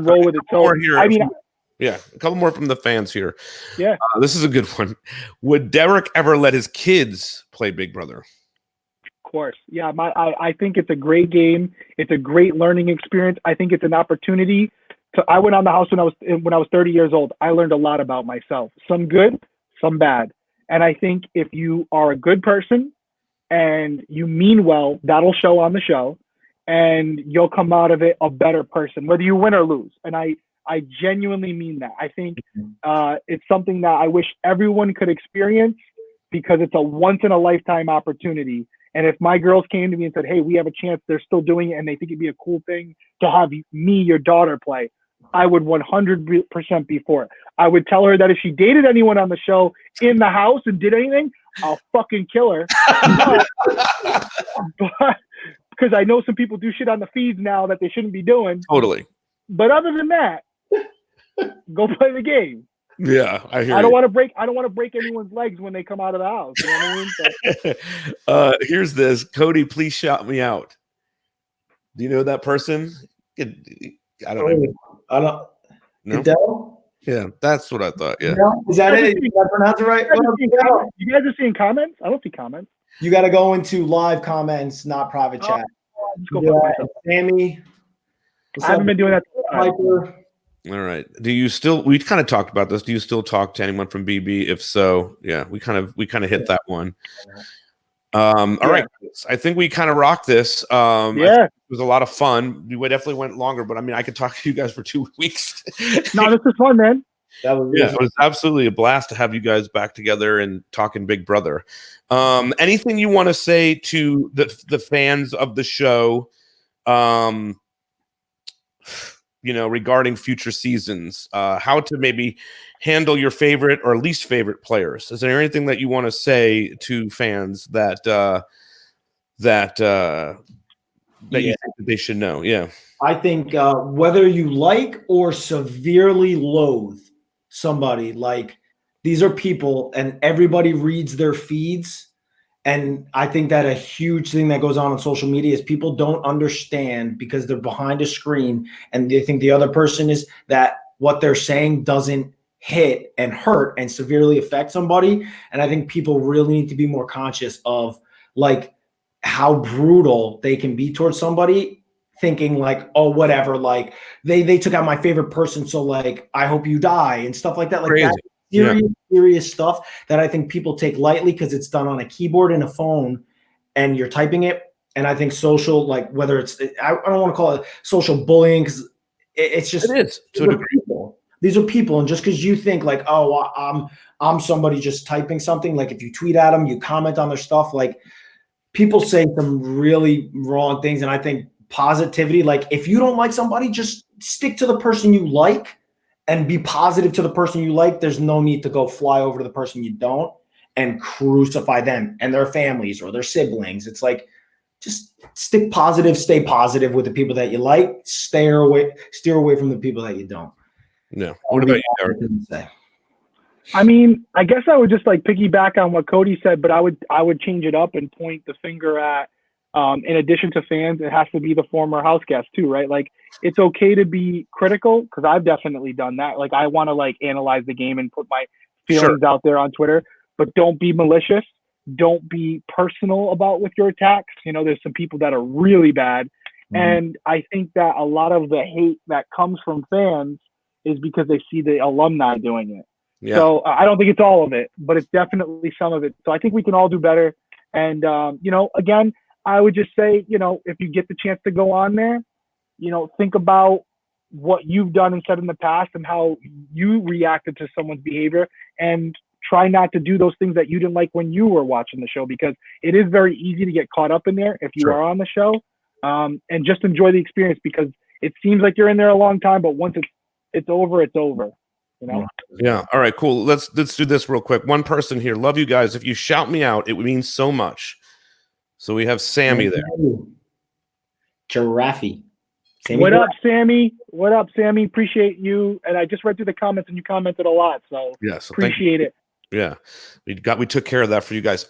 roll with it. So I mean, a couple more from the fans here. Yeah, this is a good one. Would Derrick ever let his kids play Big Brother? Of course. Yeah, I think it's a great game. It's a great learning experience. I think it's an opportunity. I went on the house when I was 30 years old. I learned a lot about myself. Some good, some bad. And I think if you are a good person and you mean well, that'll show on the show, and you'll come out of it a better person, whether you win or lose. And I genuinely mean that. I think it's something that I wish everyone could experience, because it's a once in a lifetime opportunity. And if my girls came to me and said, hey, we have a chance, they're still doing it, and they think it'd be a cool thing to have me, your daughter, play, I would 100% be for it. I would tell her that if she dated anyone on the show in the house and did anything, I'll fucking kill her. But because I know some people do shit on the feeds now that they shouldn't be doing. Totally. But other than that, go play the game. Yeah, I hear. I don't want to break anyone's legs when they come out of the house. You know what I mean? Here's this. Cody, please shout me out. Do you know that person? I don't know. I don't. No? Goodell? Yeah, that's what I thought. Yeah. No? Is that it? Did I pronounce it right? You guys are seeing comments? I don't see comments. You got to go into live comments, not private chat. Let's go Sammy. I haven't been doing that. All right. Do you still? We kind of talked about this. Do you still talk to anyone from BB? If so, yeah, we kind of hit that one. All right. I think we kind of rocked this. It was a lot of fun. We definitely went longer, but I mean, I could talk to you guys for 2 weeks. No, this is fun, man. It was absolutely a blast to have you guys back together and talking Big Brother. Anything you want to say to the fans of the show? Regarding future seasons, how to maybe handle your favorite or least favorite players. Is there anything that you want to say to fans that you think that they should know? Yeah. I think whether you like or severely loathe somebody, like, these are people and everybody reads their feeds. And I think that a huge thing that goes on social media is people don't understand, because they're behind a screen and they think the other person is, that what they're saying doesn't hit and hurt and severely affect somebody. And I think people really need to be more conscious of, like, how brutal they can be towards somebody, thinking like, oh, whatever, like they took out my favorite person, so like I hope you die and stuff like that. Like that. Serious stuff that I think people take lightly because it's done on a keyboard and a phone and you're typing it. And I think social, like, whether it's, I don't want to call it social bullying, because it's just, it is. People. These are people. And just because you think like, oh, I'm somebody just typing something, like if you tweet at them, you comment on their stuff, like people say some really wrong things. And I think positivity, like if you don't like somebody, just stick to the person you like and be positive to the person you like. There's no need to go fly over to the person you don't and crucify them and their families or their siblings. It's like, just stick positive, stay positive with the people that you like, steer away from the people that you don't. Yeah. What about you, Derrick? I mean, I guess I would just like piggyback on what Cody said, but I would change it up and point the finger at, in addition to fans, it has to be the former house guest too, right? Like, it's okay to be critical, because I've definitely done that. Like, I want to like analyze the game and put my feelings out there on Twitter, but don't be malicious. Don't be personal about with your attacks. There's some people that are really bad. Mm-hmm. And I think that a lot of the hate that comes from fans is because they see the alumni doing it. Yeah. So I don't think it's all of it, but it's definitely some of it. So I think we can all do better. And, again, I would just say, if you get the chance to go on there, think about what you've done and said in the past and how you reacted to someone's behavior, and try not to do those things that you didn't like when you were watching the show, because it is very easy to get caught up in there if you are on the show, and just enjoy the experience, because it seems like you're in there a long time, but once it's over, it's over. Yeah. All right, cool. Let's do this real quick. One person here. Love you guys. If you shout me out, it would mean so much. So we have Sammy there. Giraffe. What up, Sammy? What up, Sammy? Appreciate you. And I just read through the comments and you commented a lot. So yes, appreciate it. Yeah, we took care of that for you guys.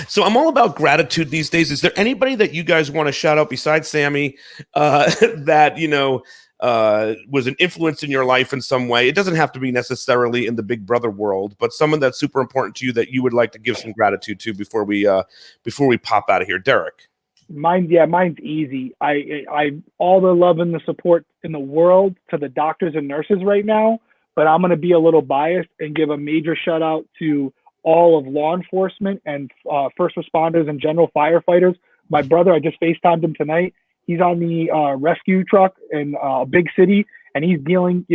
So I'm all about gratitude these days. Is there anybody that you guys want to shout out besides Sammy that was an influence in your life in some way? It doesn't have to be necessarily in the Big Brother world, but someone that's super important to you that you would like to give some gratitude to before we pop out of here. Derrick. Mine's easy. I all the love and the support in the world to the doctors and nurses right now, but I'm going to be a little biased and give a major shout out to all of law enforcement and first responders and general firefighters. My brother, I just FaceTimed him tonight. He's on the rescue truck in a big city, and he's dealing,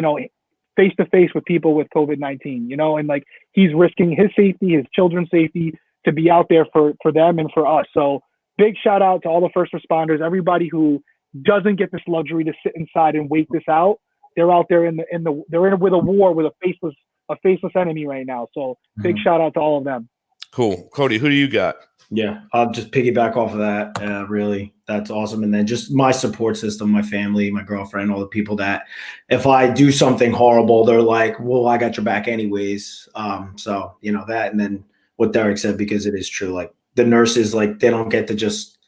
face to face with people with COVID-19, and like he's risking his safety, his children's safety to be out there for them and for us. So big shout out to all the first responders, everybody who doesn't get this luxury to sit inside and wait this out. They're out there they're in with a war with a faceless enemy right now. So big shout out to all of them. Cool. Cody, who do you got? Yeah, I'll just piggyback off of that. Really, that's awesome. And then just my support system, my family, my girlfriend, all the people that if I do something horrible, they're like, well, I got your back anyways. So, that. And then what Derrick said, because it is true, like the nurses, like they don't get to just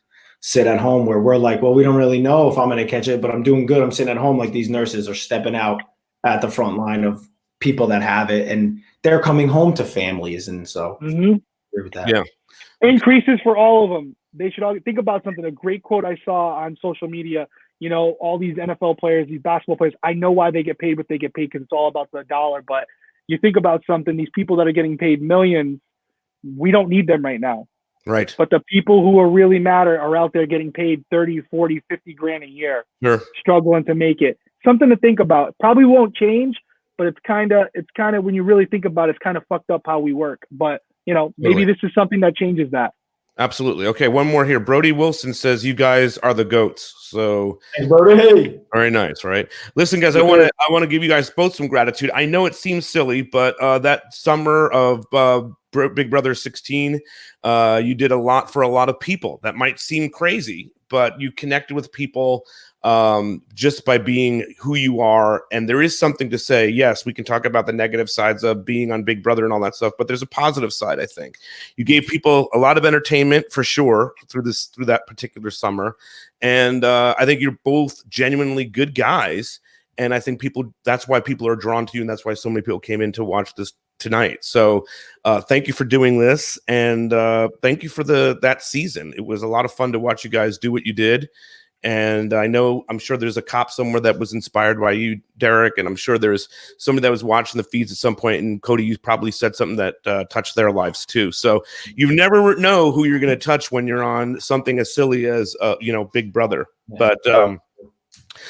sit at home where we're like, well, we don't really know if I'm going to catch it, but I'm doing good. I'm sitting at home. Like these nurses are stepping out at the front line of people that have it, and they're coming home to families. And so agree with that. Yeah. Increases for all of them. They should all think about something. A great quote I saw on social media, all these NFL players, these basketball players, I know why they get paid what they get paid because it's all about the dollar. But you think about something, these people that are getting paid millions, we don't need them right now. Right. But the people who are really matter are out there getting paid 30, 40, 50 grand a year, struggling to make it. Something to think about. Probably won't change, but it's kind of when you really think about it, it's kind of fucked up how we work. But maybe this is something that changes that. Absolutely. Okay, one more here. Brody Wilson says you guys are the GOATs. So hey, Brody. Very nice, right? Listen, guys, I want to give you guys both some gratitude. I know it seems silly, but that summer of Big Brother 16, you did a lot for a lot of people. That might seem crazy, but you connected with people just by being who you are. And there is something to say. Yes, we can talk about the negative sides of being on Big Brother and all that stuff, but there's a positive side, I think. You gave people a lot of entertainment for sure through that particular summer. And I think you're both genuinely good guys. And I think that's why people are drawn to you. And that's why so many people came in to watch this tonight. So thank you for doing this. And thank you for that season. It was a lot of fun to watch you guys do what you did. And I'm sure there's a cop somewhere that was inspired by you, Derrick. And I'm sure there's somebody that was watching the feeds at some point. And Cody, you probably said something that touched their lives too. So you never know who you're going to touch when you're on something as silly as, Big Brother. But,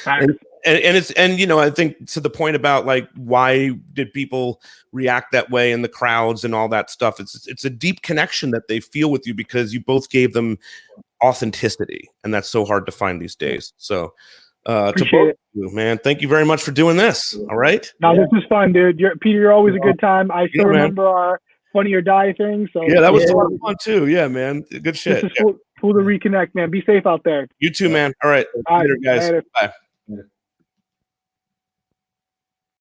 I think to the point about like, why did people react that way in the crowds and all that stuff? It's a deep connection that they feel with you because you both gave them authenticity, and that's so hard to find these days. So to both of you, man, thank you very much for doing this. All right. This is fun, dude. Peter, you're always a good time. I still remember our Funny or Die thing. So that was a lot of fun too. Yeah, man. Good shit. This is cool to reconnect, man. Be safe out there. You too, man. All right. Later, guys. Later. Bye.